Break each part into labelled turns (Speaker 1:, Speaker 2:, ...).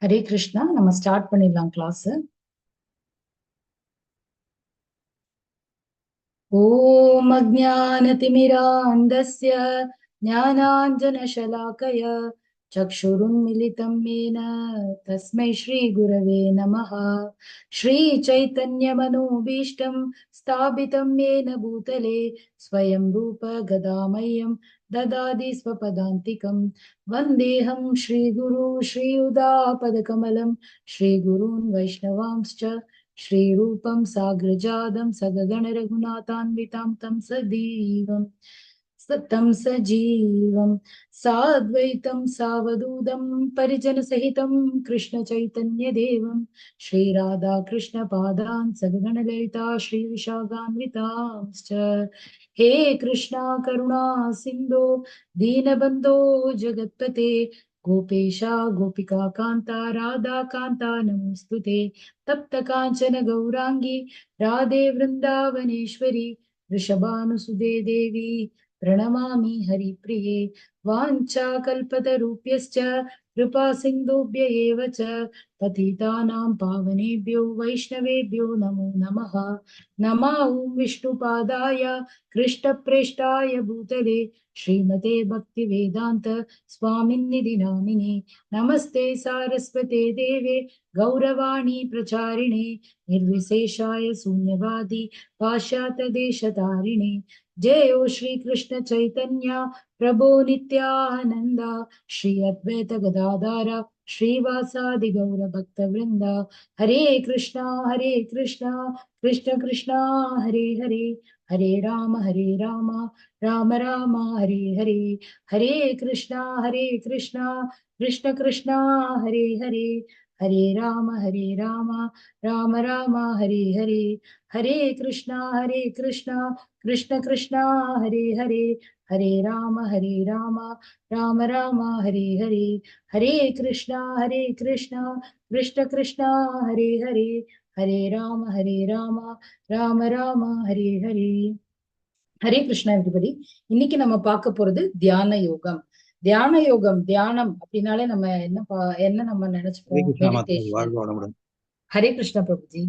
Speaker 1: ஹரே கிருஷ்ணா. நம்ம ஸ்டார்ட் பண்ணிடலாம் கிளாஸ். ஓம் அஜ்ஞானதிமிராந்தஸ்ய ஞானாஞ்சனசலாக்கய சக்ஷுருன்மிலிதம் येन தஸ்மை ஸ்ரீ குரவே நமः. ஸ்ரீ சைத்தன்யமனோபீஷ்டம் ஸ்தாபிதம் येन பூதலே ஸ்வயம் ரூப கதாமயம் ददाति स्वपदान्तिकं वन्देऽहं श्रीगुरु श्रीयुतापदकमलं श्रीगुरून् वैष्णवांश्च श्रीरूपं साग्रजातं सगगण रघुनाथान्वितां तं सजीवं साद्वैतं सावधूतं परिजनसहितं कृष्णचैतन्यदेवं श्रीराधा कृष्णपादान् सगगण ललिता श्रीविशाखान्वितांश्च। हे कृष्णा करुणा सिन्धो दीनबन्धो जगत्पते गोपेशा गोपिका कान्ता राधा कान्ता नमोऽस्तुते। तप्त कांचन गौरांगी राधे वृंदावनेश्वरी वृषभानुसुदे देवी प्रणमामि हरिप्रिये। वाञ्छाकल्पतरुभ्यश्च कृपा सिन्धुभ्य एव च पतितानां पावनेभ्यो वैष्णवेभ्यो नमो नमः। नमः ॐ विष्णुपादाय कृष्णप्रेष्ठाय भूतले श्रीमते भक्तिवेदान्त स्वामिन्निधि नामिने। नमस्ते सारस्वते देवे गौरवाणी प्रचारिणे निर्विशेषाय शून्यवादी पाश्चात्यदेशतारिणे। जयो श्री कृष्ण चैतन्य प्रभो नित्यानंद श्री अद्वैत गदाधर श्रीवासादि गौर भक्त वृंदा। हरे कृष्णा कृष्ण कृष्णा हरे हरे, हरे राम राम राम हरे हरे। हरे कृष्णा कृष्ण कृष्णा हरे हरे, हरे राम राम राम हरे हरे। हरे कृष्णा कृष्ण कृष्णा हरे हरे, हरे राम राम राम हरे हरे। हरे कृष्णा कृष्ण कृष्णा हरे हरे, हरे राम राम राम हरे हरे। ஹரே கிருஷ்ணா everybody. இன்னைக்கு நம்ம பார்க்க போறது தியான யோகம். தியான யோகம், தியானம் அப்படின்னாலே நம்ம என்ன நம்ம நினைச்சுப்போம்? மெடிடேஷன். ஹரே கிருஷ்ணா பிரபுஜி.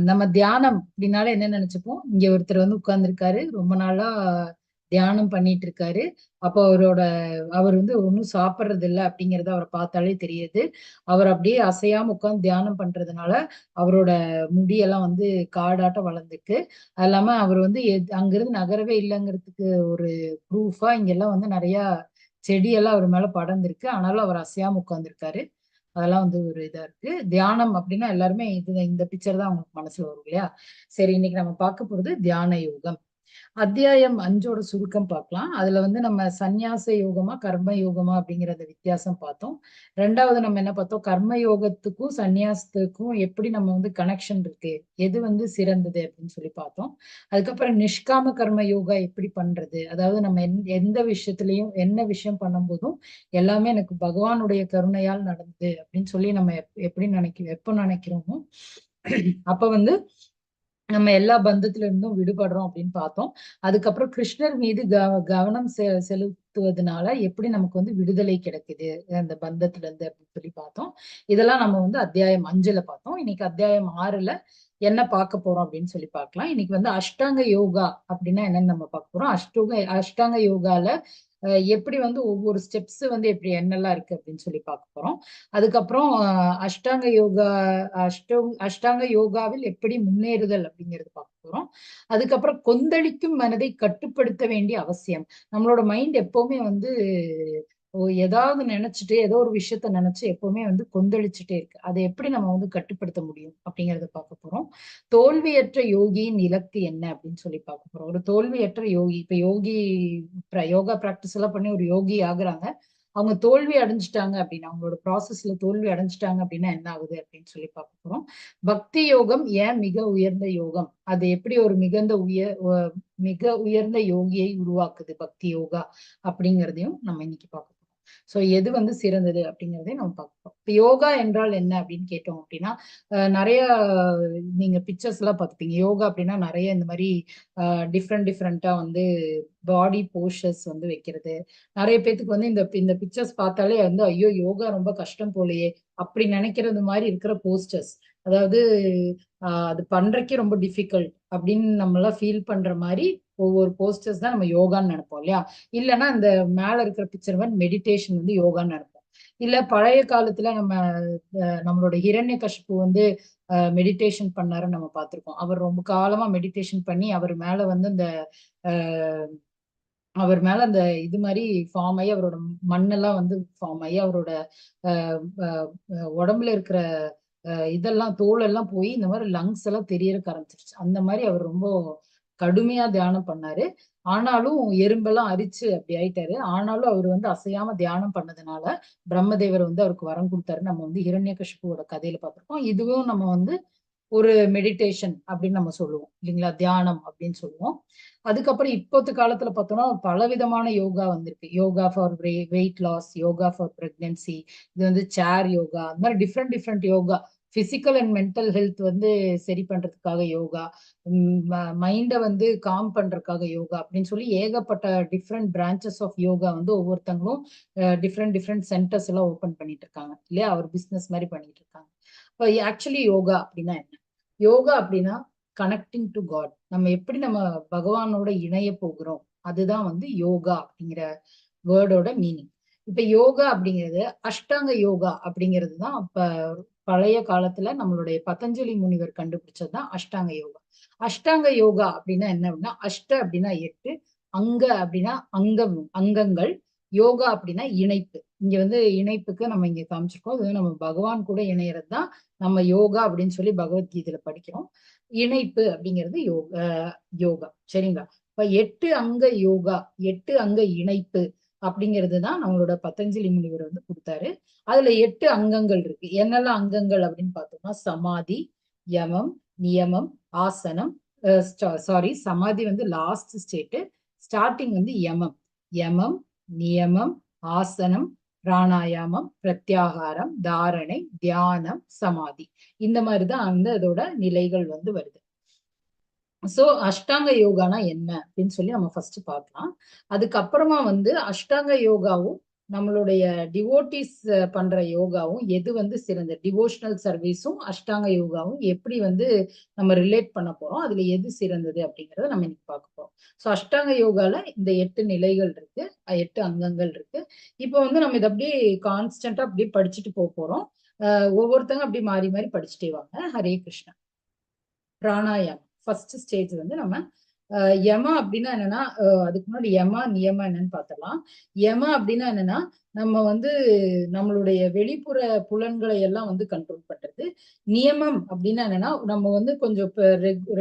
Speaker 1: நம்ம தியானம் அப்படின்னாலே என்ன நினைச்சுப்போம்? இங்க ஒருத்தர் வந்து உட்கார்ந்துருக்காரு, ரொம்ப நாளா தியானம் பண்ணிட்டு இருக்காரு. அப்போ அவர் வந்து ஒன்றும் சாப்பிட்றது இல்லை அப்படிங்கறத அவரை பார்த்தாலே தெரியுது. அவர் அப்படியே அசையாம உட்கார்ந்து தியானம் பண்றதுனால அவரோட முடியெல்லாம் வந்து காடாட்டம் வளர்ந்துருக்கு. அது இல்லாம அவர் வந்து அங்கிருந்து நகரவே இல்லைங்கிறதுக்கு ஒரு ப்ரூஃபா இங்கெல்லாம் வந்து நிறைய செடியெல்லாம் அவர் மேல படர்ந்திருக்கு. ஆனாலும் அவர் அசையாம உட்கார்ந்துருக்காரு. அதெல்லாம் வந்து ஒரு இதா இருக்கு. தியானம் அப்படின்னா எல்லாருமே இந்த பிக்சர் தான் அவங்களுக்கு மனசுல வரும் இல்லையா? சரி, இன்னைக்கு நம்ம பார்க்க போறது தியான யோகம். அத்தியாயம் 5ஓட சுருக்கம் பார்க்கலாம். அதுல வந்து நம்ம சந்நியாச யோகமா கர்ம யோகமா அப்படிங்கிற வித்தியாசம் பார்த்தோம். ரெண்டாவது நம்ம என்ன பார்த்தோம்? கர்ம யோகத்துக்கும் சந்நியாசத்துக்கும் எப்படி நம்ம வந்து கனெக்ஷன் இருக்கு, எது வந்து சிறந்தது அப்படின்னு சொல்லி பார்த்தோம். அதுக்கப்புறம் நிஷ்காம கர்ம யோகா எப்படி பண்றது, அதாவது நம்ம எந்த விஷயத்திலையும் என்ன விஷயம் பண்ணும் போதும் எல்லாமே எனக்கு பகவானுடைய கருணையால் நடந்தது அப்படின்னு சொல்லி நம்ம எப்படி எப்ப நினைக்கிறோமோ அப்ப வந்து நம்ம எல்லா பந்தத்துல இருந்தும் விடுபடுறோம் அப்படின்னு பார்த்தோம். அதுக்கப்புறம் கிருஷ்ணர் மீது கவனம் செலுத்துவதனால எப்படி நமக்கு வந்து விடுதலை கிடைக்குது அந்த பந்தத்துல இருந்து அப்படின்னு சொல்லி பார்த்தோம். இதெல்லாம் நம்ம வந்து அத்தியாயம் 5ல பார்த்தோம். இன்னைக்கு அத்தியாயம் 6ல என்ன பார்க்க போறோம் அப்படின்னு சொல்லி பார்க்கலாம். இன்னைக்கு வந்து அஷ்டாங்க யோகா அப்படின்னா என்னன்னு நம்ம பார்க்க போறோம். அஷ்டாங்க யோகால எப்படி வந்து ஒவ்வொரு ஸ்டெப்ஸ் வந்து எப்படி என்னெல்லாம் இருக்கு அப்படின்னு சொல்லி பார்க்க போறோம். அதுக்கப்புறம் அஷ்டாங்க யோகாவில் எப்படி முன்னேறுதல் அப்படிங்கிறது பார்க்க போறோம். அதுக்கப்புறம் கொந்தளிக்கும் மனதை கட்டுப்படுத்த வேண்டிய அவசியம். நம்மளோட மைண்ட் எப்பவுமே வந்து ஏதாவது நினைச்சிட்டு ஏதோ ஒரு விஷயத்த நினைச்சு எப்பவுமே வந்து கொந்தளிச்சுட்டே இருக்கு. அதை எப்படி நம்ம வந்து கட்டுப்படுத்த முடியும் அப்படிங்கறத பார்க்க போறோம். தோல்வியற்ற யோகியின் இலக்கு என்ன அப்படின்னு சொல்லி பார்க்க போறோம். ஒரு தோல்வியற்ற யோகி, இப்ப யோகா பிராக்டிஸ் எல்லாம் பண்ணி ஒரு யோகி ஆகுறாங்க. அவங்க தோல்வி அடைஞ்சிட்டாங்க அப்படின்னா, அவங்களோட ப்ராசஸ்ல தோல்வி அடைஞ்சிட்டாங்க அப்படின்னா என்ன ஆகுது அப்படின்னு சொல்லி பார்க்க போறோம். பக்தி யோகம் ஏன் மிக உயர்ந்த யோகம், அது எப்படி ஒரு மிக உயர்ந்த யோகியை உருவாக்குது பக்தி யோகா அப்படிங்கிறதையும் நம்ம இன்னைக்கு பார்க்க போறோம். சோ எது வந்து சிறந்தது அப்படிங்கிறதே நம்ம பார்ப்போம். இப்போ யோகா என்றால் என்ன அப்படின்னு கேட்டோம் அப்படின்னா, நிறைய நீங்க பிக்சர்ஸ் எல்லாம் பார்த்துப்பீங்க. யோகா அப்படின்னா நிறைய இந்த மாதிரி டிஃப்ரெண்டா வந்து பாடி போஸ்டர்ஸ் வந்து வைக்கிறது. நிறைய பேத்துக்கு வந்து இந்த இந்த பிக்சர்ஸ் பார்த்தாலே வந்து ஐயோ யோகா ரொம்ப கஷ்டம் போலயே அப்படி நினைக்கிறது மாதிரி இருக்கிற போஸ்டர்ஸ். அதாவது அது பண்றக்கே ரொம்ப டிஃபிகல்ட் அப்படின்னு நம்மளாம் ஃபீல் பண்ற மாதிரி ஒவ்வொரு போஸ்டர்ஸ் தான் நம்ம யோகான்னு நினைப்போம் இல்லையா? இல்லைன்னா இந்த மேல இருக்கிற பிக்சர் மாதிரி மெடிடேஷன் வந்து யோகான்னு நினைப்போம். இல்ல பழைய காலத்துல நம்மளோட ஹிரண்யகசிபு வந்து மெடிடேஷன் பண்ணாருன்னு நம்ம பார்த்திருக்கோம். அவர் ரொம்ப காலமா மெடிடேஷன் பண்ணி அவர் மேல அந்த இது மாதிரி ஃபார்ம் ஆகி அவரோட மண்ணெல்லாம் வந்து ஃபார்ம் ஆகி அவரோட உடம்புல இருக்கிற இதெல்லாம் தோல் எல்லாம் போய் இந்த மாதிரி லங்ஸ் எல்லாம் தெரியறக்க ஆரம்பிச்சிருச்சு. அந்த மாதிரி அவர் ரொம்ப கடுமையா தியானம் பண்ணாரு. ஆனாலும் எறும்பெல்லாம் அரிச்சு அப்படி ஆயிட்டாரு. ஆனாலும் அவர் வந்து அசையாம தியானம் பண்ணதுனால பிரம்மதேவர் வந்து அவருக்கு வரம் கொடுத்தாரு. நம்ம வந்து ஹிரண்யகசிபுவோட கதையில பார்த்திருக்கோம். இதுவும் நம்ம வந்து ஒரு மெடிடேஷன் அப்படின்னு நம்ம சொல்லுவோம் இல்லைங்களா? தியானம் அப்படின்னு சொல்லுவோம். அதுக்கப்புறம் இப்போத்து காலத்துல பார்த்தோம்னா பலவிதமான யோகா வந்திருக்கு. Yoga for weight loss, yoga for pregnancy, இது வந்து சேர் யோகா, அந்த மாதிரி different yoga. Physical and mental health வந்து சரி பண்றதுக்காக யோகா, மைண்டை வந்து காம் பண்றதுக்காக யோகா அப்படின்னு சொல்லி ஏகப்பட்ட டிஃப்ரெண்ட் பிரான்ச்சஸ் ஆஃப் யோகா வந்து ஒவ்வொருத்தங்களும் டிஃப்ரெண்ட் சென்டர்ஸ் எல்லாம் ஓபன் பண்ணிட்டு இருக்காங்க இல்லையா? அவர் பிசினஸ் மாதிரி பண்ணிட்டு இருக்காங்க. இப்போ ஆக்சுவலி யோகா அப்படின்னா என்ன? யோகா அப்படின்னா கனெக்டிங் டு காட். நம்ம எப்படி நம்ம பகவானோட இணைய போகிறோம், அதுதான் வந்து யோகா அப்படிங்கிற வேர்டோட மீனிங். இப்ப யோகா அப்படிங்கிறது அஷ்டாங்க யோகா அப்படிங்கிறது தான் பழைய காலத்துல நம்மளுடைய பதஞ்சலி முனிவர் கண்டுபிடிச்சதுதான் அஷ்டாங்க யோகா. அஷ்டாங்க யோகா அப்படின்னா என்ன அப்படின்னா, அஷ்ட அப்படின்னா 8, அங்க அப்படின்னா அங்கங்கள், யோகா அப்படின்னா இணைப்பு. இங்க வந்து இணைப்புக்கு நம்ம இங்க காமிச்சிருக்கோம். இது நம்ம பகவான் கூட இணையறது தான் நம்ம யோகா அப்படின்னு சொல்லி பகவத்கீதையில படிக்கிறோம். இணைப்பு அப்படிங்கிறது யோகா. சரிங்களா? இப்ப 8 அங்க யோகா, 8 அங்க இணைப்பு அப்படிங்கிறது தான் நம்மளோட பதஞ்சலி முனிவர் வந்து கொடுத்தாரு. அதுல 8 அங்கங்கள் இருக்கு. என்னெல்லாம் அங்கங்கள் அப்படின்னு பார்த்தோம்னா சமாதி, யமம், நியமம், ஆசனம். சாரி, சமாதி வந்து லாஸ்ட் ஸ்டேட், ஸ்டார்டிங் வந்து யமம். யமம், நியமம், ஆசனம், பிராணாயாமம், பிரத்யாகாரம், தாரணை, தியானம், சமாதி. இந்த மாதிரிதான் அந்த இதோட நிலைகள் வந்து வருது. சோ அஷ்டாங்க யோகானா என்ன அப்படின்னு சொல்லி நம்ம ஃபர்ஸ்ட் பார்க்கலாம். அதுக்கப்புறமா வந்து அஷ்டாங்க யோகாவும் நம்மளுடைய டிவோட்டிஸ் பண்ற யோகாவும் எது வந்து சிறந்த, டிவோஷனல் சர்வீஸும் அஷ்டாங்க யோகாவும் எப்படி வந்து நம்ம ரிலேட் பண்ண போறோம், அதுல எது சிறந்தது அப்படிங்கறத நம்ம இன்னைக்கு பார்க்க போறோம். சோ அஷ்டாங்க யோகால இந்த 8 நிலைகள் இருக்கு, 8 அங்கங்கள் இருக்கு. இப்போ வந்து நம்ம இதை அப்படியே கான்ஸ்டன்டா அப்படியே படிச்சுட்டு போறோம். ஒவ்வொருத்தங்க அப்படி மாறி மாறி படிச்சுட்டே வாங்க. ஹரே கிருஷ்ணா. பிராணாயாமம் ஃபர்ஸ்ட் ஸ்டேஜ் வந்து நம்ம யமா அப்படின்னா என்னன்னா, அதுக்கு முன்னாடி யமா நியமா என்னன்னு பார்த்தலாம். யமா அப்படின்னா என்னன்னா, நம்ம வந்து நம்மளுடைய வெளிப்புற புலன்களை எல்லாம் வந்து கண்ட்ரோல் பண்றது. நியமம் அப்படின்னா என்னன்னா, நம்ம வந்து கொஞ்சம்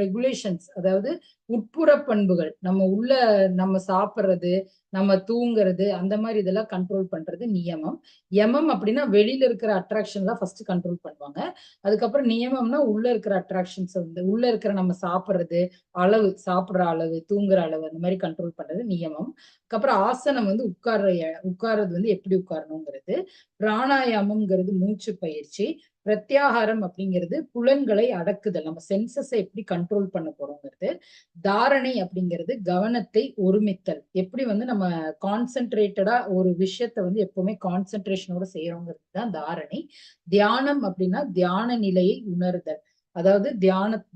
Speaker 1: ரெகுலேஷன்ஸ், அதாவது உட்புற பண்புகள், நம்ம சாப்பிட்றது, நம்ம தூங்குறது, அந்த மாதிரி இதெல்லாம் கண்ட்ரோல் பண்றது நியமம். யமம் அப்படின்னா வெளியில இருக்கிற அட்ராக்ஷன் தான் ஃபர்ஸ்ட் கண்ட்ரோல் பண்ணுவாங்க. அதுக்கப்புறம் நியமம்னா உள்ள இருக்கிற அட்ராக்ஷன்ஸ் வந்து உள்ள இருக்கிற நம்ம சாப்பிட்றது, அளவு, சாப்பிடுற அளவு, தூங்குற அளவு, அந்த மாதிரி கண்ட்ரோல் பண்றது நியமம். அதுக்கப்புறம் ஆசனம் வந்து உட்கார்றது வந்து எப்படி உட்காரணுங்கிறது. பிராணாயாமம்ங்கிறது மூச்சு பயிற்சி. பிரத்யாகாரம் அப்படிங்கிறது புலன்களை அடக்குதல், நம்ம சென்சஸை எப்படி கண்ட்ரோல் பண்ண போறோங்கிறது. தாரணை அப்படிங்கிறது கவனத்தை ஒருமித்தல், எப்படி வந்து நம்ம கான்சென்ட்ரேட்டடா ஒரு விஷயத்த வந்து எப்பவுமே கான்சென்ட்ரேஷனோட செய்யறோங்கிறது தான் தாரணை. தியானம் அப்படின்னா தியான நிலையை உணர்தல், அதாவது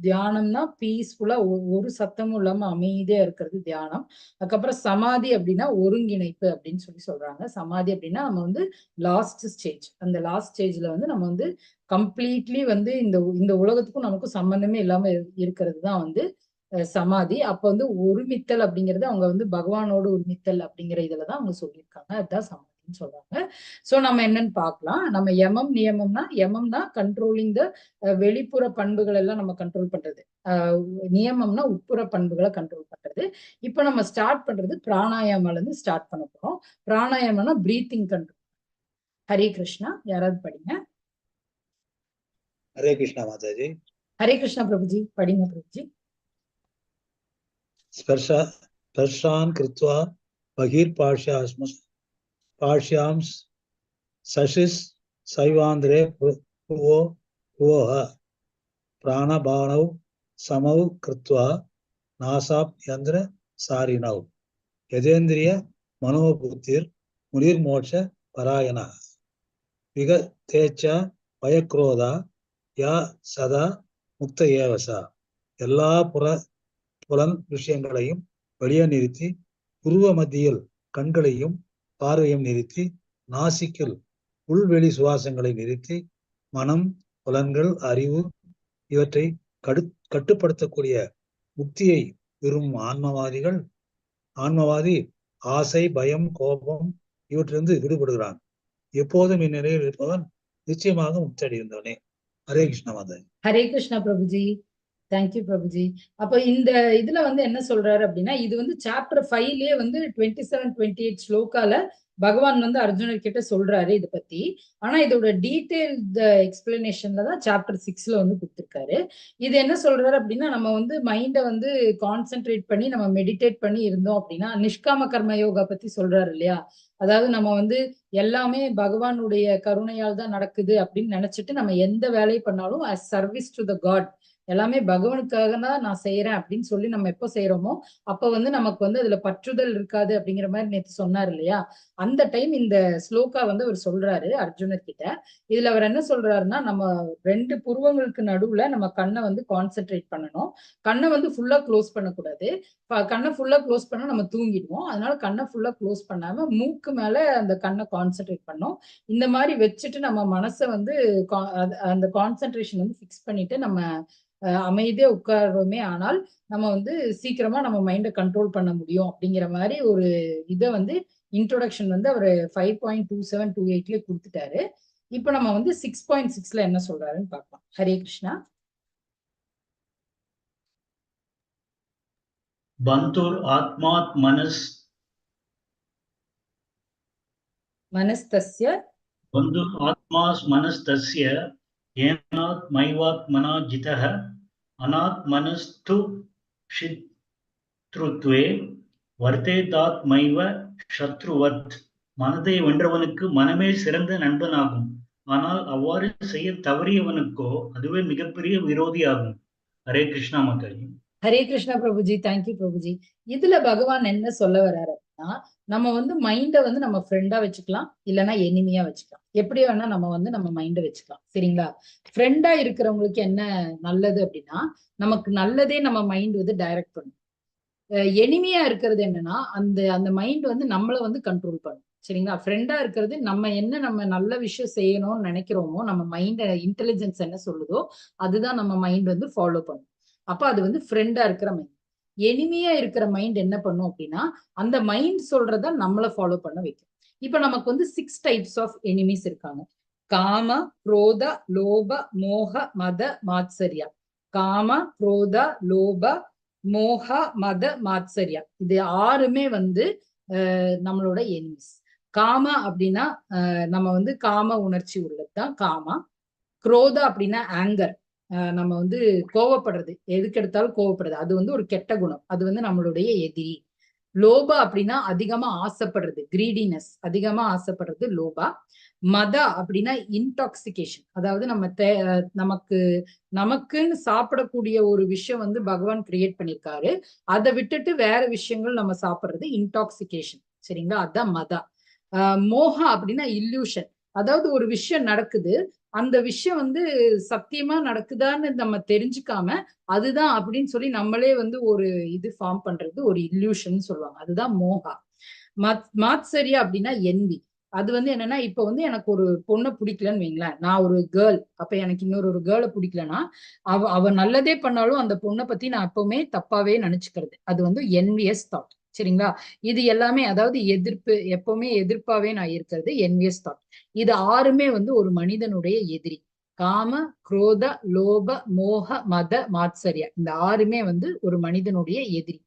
Speaker 1: தியானம்னா பீஸ்ஃபுல்லா ஒரு சத்தமும் இல்லாம அமைதியா இருக்கிறது தியானம். அதுக்கப்புறம் சமாதி அப்படின்னா ஒருங்கிணைப்பு அப்படின்னு சொல்றாங்க. சமாதி அப்படின்னா நம்ம வந்து லாஸ்ட் ஸ்டேஜ், அந்த லாஸ்ட் ஸ்டேஜ்ல வந்து நம்ம வந்து கம்ப்ளீட்லி வந்து இந்த உலகத்துக்கும் நமக்கும் சம்பந்தமே இல்லாம இருக்கிறது தான் வந்து சமாதி. அப்ப வந்து ஒருமித்தல் அப்படிங்கிறது அவங்க வந்து பகவானோடு ஒருமித்தல் அப்படிங்கிற இதுலதான் அவங்க சொல்லியிருக்காங்க. அதுதான் சமாதின்னு சொல்றாங்க. சோ நம்ம என்னன்னு பார்க்கலாம். நம்ம யமம்னா கண்ட்ரோலிங் த வெளிப்புற பண்புகள் எல்லாம் நம்ம கண்ட்ரோல் பண்றது. நியமம்னா உட்புற பண்புகளை கண்ட்ரோல் பண்றது. இப்ப நம்ம ஸ்டார்ட் பண்றது பிராணாயாமால இருந்து ஸ்டார்ட் பண்ண போறோம். பிராணாயாமம்னா பிரீத்திங் கண்ட்ரோல். ஹரே கிருஷ்ணா. யாராவது படிங்க.
Speaker 2: हरे कृष्णा माताजी.
Speaker 1: हरे कृष्णा प्रभुजी, पढ़ेंगे प्रभुजी.
Speaker 2: स्पर्शान् कृत्वा बहिर्पार्श्वाश्म காஷ்யாம் சசிஸ் சைவாந்திரே புவோஹ பிராணபாணவ் சமவ் கிருத்வா நாசாப் யந்திர சாரிணவ் யதேந்திரிய மனோபுத்திர் முனிர்மோட்ச பராயண விகதேச்ச பயக்ரோதா யா சதா முக்த ஏவசா. எல்லா புலன் விஷயங்களையும் வெளியே நிறுத்தி புருவ மத்தியில் கண்களையும் பார்வையும் நிறுத்தி நாசிக்கில் உள்வெளி சுவாசங்களை நிறுத்தி மனம், புலன்கள், அறிவு இவற்றை கட்டுப்படுத்தக்கூடிய முக்தியை விரும்பும் ஆன்மவாதி ஆசை, பயம், கோபம் இவற்றிலிருந்து விடுபடுகிறான். எப்போதும் இந்நிலையில் இருப்பவன் நிச்சயமாக முக்தி அடைந்தவனே. ஹரே கிருஷ்ண மாதா.
Speaker 1: ஹரே கிருஷ்ணா பிரபுஜி. தேங்க்யூ பிரபுஜி. அப்ப இந்த இதுல என்ன சொல்றாரு அப்படின்னா, இது சாப்டர் 5லயே 27, 28 ஸ்லோகால பகவான் அர்ஜுனர் கிட்ட சொல்றாரு இதை பத்தி. ஆனா இதோட டீடைல் எக்ஸ்பிளனேஷன்ல தான் சாப்டர் 6ல கொடுத்திருக்காரு. இது என்ன சொல்றாரு அப்படின்னா, நம்ம மைண்ட கான்சென்ட்ரேட் பண்ணி நம்ம மெடிடேட் பண்ணி இருந்தோம் அப்படின்னா, நிஷ்காம கர்ம யோகா பத்தி சொல்றாரு இல்லையா. அதாவது நம்ம எல்லாமே பகவானுடைய கருணையால் தான் நடக்குது அப்படின்னு நினைச்சிட்டு நம்ம எந்த வேலையை பண்ணாலும் as service to the God, எல்லாமே பகவானுக்காக தான் நான் செய்யறேன் அப்படின்னு சொல்லி நம்ம எப்போ செய்யறோமோ அப்ப நமக்கு அதுல பற்றுதல் இருக்காது அப்படிங்கிற மாதிரி நேற்று சொன்னார் இல்லையா. அந்த டைம் இந்த ஸ்லோகா அவர் சொல்றாரு அர்ஜுனர் கிட்ட. இதுல அவர் என்ன சொல்றாருன்னா, நம்ம 2 புருவங்களுக்கு நடுவுல நம்ம கண்ணை கான்சென்ட்ரேட் பண்ணணும். கண்ணை ஃபுல்லா க்ளோஸ் பண்ணக்கூடாது. கண்ணை ஃபுல்லா க்ளோஸ் பண்ணா நம்ம தூங்கிடுவோம். அதனால கண்ணை ஃபுல்லா க்ளோஸ் பண்ணாம மூக்கு மேல அந்த கண்ணை கான்சென்ட்ரேட் பண்ணோம். இந்த மாதிரி வச்சுட்டு நம்ம மனசை அந்த கான்சென்ட்ரேஷன் ஃபிக்ஸ் பண்ணிட்டு நம்ம அமைதியா உட்கார்றோமே, ஆனால் நம்ம சீக்கிரமா நம்ம மைண்டை கண்ட்ரோல் பண்ண முடியும் அப்படிங்கிற மாதிரி ஒரு இதை இன்ட்ரோடக்ஷன் அவரு 5.27, 28 கொடுத்துட்டாரு. இப்ப நம்ம 6.6ல என்ன சொல்றாருன்னு பார்க்கலாம். ஹரே கிருஷ்ணா.
Speaker 3: பந்துர் ஆத்மாத்
Speaker 1: மனஸ்தஸ்ய
Speaker 3: பந்துர் ஆத்மாஸ் மனஸ்தஸ்ய ஏனாத் மைவாத்மனா ஜிதஹ அநாத் மனஸ்து ஷித்ருத்வே வர்த்தேதாத் மைவ சத்ருவத். மனதை வென்றவனுக்கு மனமே சிறந்த நண்பனாகும். ஆனால் அவ்வாறு செய்ய தவறியவனுக்கோ அதுவே மிகப்பெரிய விரோதியாகும். ஹரே கிருஷ்ணா மாதாஜி.
Speaker 1: ஹரே கிருஷ்ணா பிரபுஜி. தேங்க்யூ பிரபுஜி. இதுல பகவான் என்ன சொல்ல வர்றாரு அப்படின்னா, நம்ம மைண்டை நம்ம ஃப்ரெண்டா வச்சுக்கலாம், இல்லைன்னா எனிமியா வச்சுக்கலாம். எப்படி வேணா நம்ம மைண்டை வச்சுக்கலாம். சரிங்களா. ஃப்ரெண்டா இருக்கிறவங்களுக்கு என்ன நல்லது அப்படின்னா, நமக்கு நல்லதே நம்ம மைண்ட் டைரக்ட் பண்ணும். எனிமியா இருக்கிறது என்னன்னா, அந்த மைண்ட் நம்மளை கண்ட்ரோல் பண்ணும். சரிங்களா. ஃப்ரெண்டா இருக்கிறது நம்ம நல்ல விஷயம் செய்யணும்னு நினைக்கிறோமோ, நம்ம மைண்ட் இன்டெலிஜென்ஸ் என்ன சொல்லுதோ அதுதான் நம்ம மைண்ட் ஃபாலோ பண்ணும். அப்ப அது ஃப்ரெண்டா இருக்கிற மைண்ட். எனிமியா இருக்கிற மைண்ட் என்ன பண்ணும் அப்படின்னா, அந்த மைண்ட் சொல்றத நம்மள ஃபாலோ பண்ண வைக்கும். இப்ப நமக்கு 6 டைப்ஸ் ஆஃப் எனிமிஸ் இருக்காங்க. காம, குரோத, லோப, மோக, மத, மாத்சரியா. காம, குரோத, லோப, மோக, மத, மாத்சரியா. இது 6மே நம்மளோட எனிமிஸ். காம அப்படின்னா நம்ம காம உணர்ச்சி உள்ளதுதான் காமா. குரோத அப்படின்னா ஆங்கர், நம்ம கோவப்படுறது, எதுக்கு எடுத்தாலும் கோவப்படுறது, அது ஒரு கெட்ட குணம். அது நம்மளுடைய எதிரி. லோபா அப்படின்னா அதிகமா ஆசைப்படுறது, கிரீடினஸ், அதிகமா ஆசைப்படுறது லோபா. மத அப்படின்னா இன்டாக்சிகேஷன், அதாவது நமக்குன்னு சாப்பிடக்கூடிய ஒரு விஷயம் பகவான் கிரியேட் பண்ணிருக்காரு, அதை விட்டுட்டு வேற விஷயங்கள் நம்ம சாப்பிடுறது இன்டாக்சிகேஷன். சரிங்களா. அதான் மதா. மோகா அப்படின்னா இல்லூஷன், அதாவது ஒரு விஷயம் நடக்குது, அந்த விஷயம் சத்தியமா நடக்குதான்னு நம்ம தெரிஞ்சுக்காம அதுதான் அப்படின்னு சொல்லி நம்மளே ஒரு இது ஃபார்ம் பண்றது ஒரு இல்லூஷன் சொல்லுவாங்க. அதுதான் மோகா. மாத்சரியா அப்படின்னா என்வி. அது என்னன்னா, இப்ப எனக்கு ஒரு பொண்ணை பிடிக்கலன்னு வைங்களேன், நான் ஒரு கேர்ள், அப்ப எனக்கு இன்னொரு கேர்ளை பிடிக்கலன்னா அவ நல்லதே பண்ணாலும் அந்த பொண்ணை பத்தி நான் எப்பவுமே தப்பாவே நினைச்சுக்கிறது. அது என்வியஸ் தாட். சரிங்களா. இது எல்லாமே அதாவது எதிர்ப்பு, எப்பவுமே எதிர்ப்பாவே நான் இருக்கிறது என்வியஸ் தாட். இது 6மே ஒரு மனிதனுடைய எதிரி. காம, குரோத, லோப, மோக, மத, மாத்சரியா. இந்த 6மே ஒரு மனிதனுடைய எதிரி.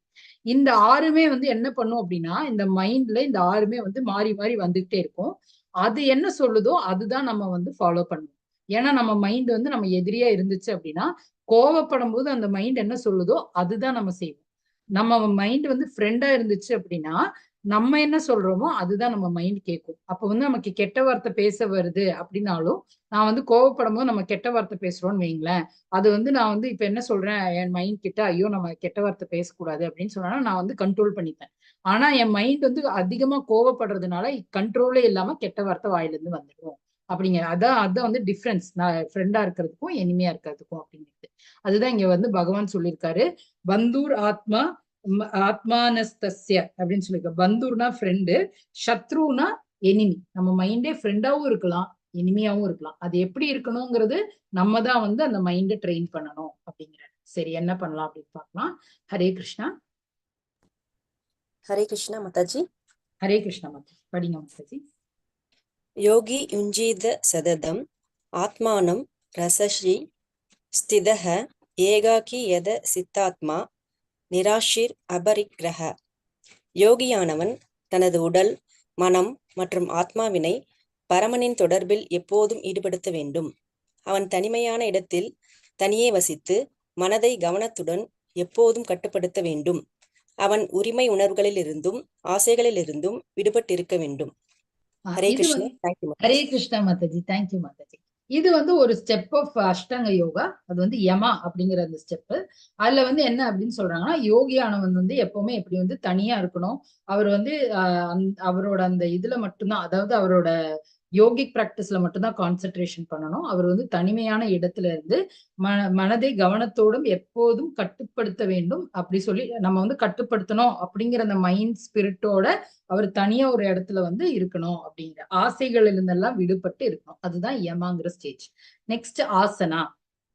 Speaker 1: இந்த 6மே என்ன பண்ணும் அப்படின்னா, இந்த மைண்ட்ல இந்த 6மே மாறி மாறி வந்துகிட்டே இருக்கும். அது என்ன சொல்லுதோ அதுதான் நம்ம ஃபாலோ பண்ணுவோம். ஏன்னா நம்ம மைண்ட் நம்ம எதிரியா இருந்துச்சு அப்படின்னா, கோவப்படும் போது அந்த மைண்ட் என்ன சொல்லுதோ அதுதான் நம்ம செய்வோம். நம்ம மைண்ட் ஃப்ரெண்டா இருந்துச்சு அப்படின்னா நம்ம என்ன சொல்றோமோ அதுதான் நம்ம மைண்ட் கேட்கும். அப்ப வந்து நமக்கு கெட்ட வார்த்தை பேச வருது அப்படின்னாலும், நான் வந்து கோவப்படும் போது நம்ம கெட்ட வார்த்தை பேசுறோம்னு வைங்களேன், அது வந்து நான் வந்து இப்ப என்ன சொல்றேன் என் மைண்ட் கிட்ட, ஐயோ நம்ம கெட்ட வார்த்தை பேசக்கூடாது அப்படின்னு சொன்னா நான் வந்து கண்ட்ரோல் பண்ணிப்பேன். ஆனா என் மைண்ட் வந்து அதிகமா கோவப்படுறதுனால கண்ட்ரோலே இல்லாம கெட்ட வார்த்தை வாயில இருந்து வந்துடும் அப்படிங்கிற அதான் வந்து டிஃபரன்ஸ் நான் ஃப்ரெண்டா இருக்கிறதுக்கும் எனிமையா இருக்கிறதுக்கும் அப்படிங்கிறது. அதுதான் இங்க வந்து பகவான் சொல்லியிருக்காரு. பந்தூர் ஆத்மா ஆத்மானஸ்தஸ்ய அப்படின்னு சொல்லியிருக்க. பந்தூர்னா ஃப்ரெண்டு, சத்ருனா எனிமி. நம்ம மைண்டே ஃப்ரெண்டாவும் இருக்கலாம் இனிமையாவும் இருக்கலாம். அது எப்படி இருக்கணுங்கிறது நம்ம தான் வந்து அந்த மைண்டை ட்ரெயின் பண்ணணும் அப்படிங்கிற. சரி, என்ன பண்ணலாம் அப்படின்னு பார்க்கலாம். ஹரே கிருஷ்ணா.
Speaker 4: ஹரே கிருஷ்ணா மாதாஜி.
Speaker 1: ஹரே கிருஷ்ணா மாதாஜி. படிங்க மாதாஜி.
Speaker 4: யோகி யுஞ்சீத சததம் ஆத்மானம் ரசஸ்ரீ ஸ்திதஹ ஏகாக்கி யத சித்தாத்மா நிராஷிர் அபரிக்கிரஹ. யோகியானவன் தனது உடல், மனம் மற்றும் ஆத்மாவினை பரமனின் தொடர்பில் எப்போதும் ஈடுபடுத்த வேண்டும். அவன் தனிமையான இடத்தில் தனியே வசித்து மனதை கவனத்துடன் எப்போதும் கட்டுப்படுத்த வேண்டும். அவன் உரிமை உணர்வுகளிலிருந்தும் ஆசைகளிலிருந்தும் விடுபட்டிருக்க வேண்டும். ஹரே கிருஷ்ணா.
Speaker 1: ஹரே கிருஷ்ணா மாதாஜி. தேங்க்யூ மாதாஜி. இது வந்து ஒரு ஸ்டெப் ஆஃப் அஷ்டாங்க யோகா. அது வந்து யமா அப்படிங்கிற அந்த ஸ்டெப். அதுல வந்து என்ன அப்படின்னு சொல்றாங்கன்னா, யோகியானவன் வந்து எப்பவுமே எப்படி வந்து தனியா இருக்கணும். அவர் வந்து அவரோட அந்த இதுல மட்டும்தான், அதாவது அவரோட யோகிக் பிராக்டிஸ்ல மட்டும்தான் கான்சென்ட்ரேஷன் பண்ணணும். அவர் வந்து தனிமையான இடத்துல இருந்து மனதை கவனத்தோடும் எப்போதும் கட்டுப்படுத்த வேண்டும் அப்படி சொல்லி நம்ம வந்து கட்டுப்படுத்தணும் அப்படிங்கிற அந்த மைண்ட் ஸ்பிரிட்டோட அவர் தனியா ஒரு இடத்துல வந்து இருக்கணும் அப்படிங்கிற ஆசைகளில் இருந்தெல்லாம் விடுபட்டு இருக்கணும். அதுதான் யமாங்கிற ஸ்டேஜ். நெக்ஸ்ட் ஆசனா.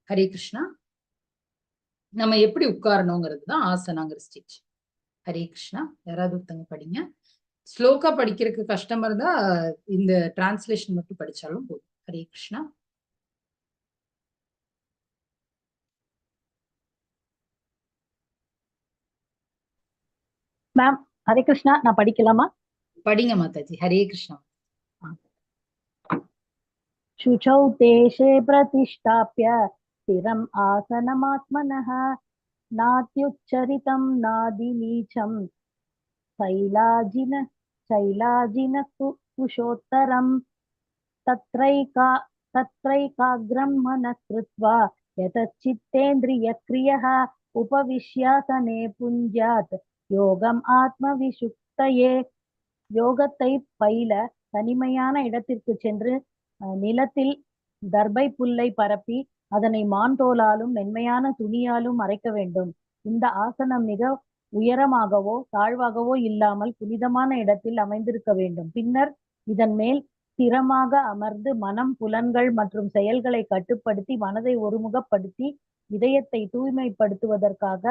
Speaker 1: ஹரே கிருஷ்ணா. நம்ம எப்படி உட்காரணுங்கிறது தான் ஆசனாங்கிற ஸ்டேஜ். ஹரே கிருஷ்ணா. யாராவது ஒருத்தங்க படிங்க. ஸ்லோகா படிக்கிறதுக்கு கஷ்டமா இருந்தா இந்த டிரான்ஸ்லேஷன் மட்டும் படிச்சாலும் போதும். ஹரே கிருஷ்ணா.
Speaker 5: மேம் ஹரே கிருஷ்ணா, நான் படிக்கலாமா?
Speaker 1: படிங்க மாதாஜி. ஹரே கிருஷ்ணா.
Speaker 5: शुचौ देशे प्रतिष्ठाप्य स्थिरम् आसनमात्मनः नात्युच्चरितं नादिनीचं शैलाजिनकुशोत्तरं तत्रैकाग्रं मनः कृत्वा यतच्चित्तेन्द्रियक्रियः उपविश्यासने पुञ्जात् யோகம் ஆத்மவிசுக்தயே. யோகத்தை பயில தனிமையான இடத்திற்கு சென்று நிலத்தில் தர்பை புல்லை பரப்பி அதனை மான்தோலாலும் மென்மையான துணியாலும் மறைக்க வேண்டும். இந்த ஆசனம் மிக உயரமாகவோ தாழ்வாகவோ இல்லாமல் புனிதமான இடத்தில் அமைந்திருக்க வேண்டும். பின்னர் இதன் மேல் ஸ்திரமாக அமர்ந்து மனம், புலன்கள் மற்றும் செயல்களை கட்டுப்படுத்தி மனதை ஒருமுகப்படுத்தி இதயத்தை தூய்மைப்படுத்துவதற்காக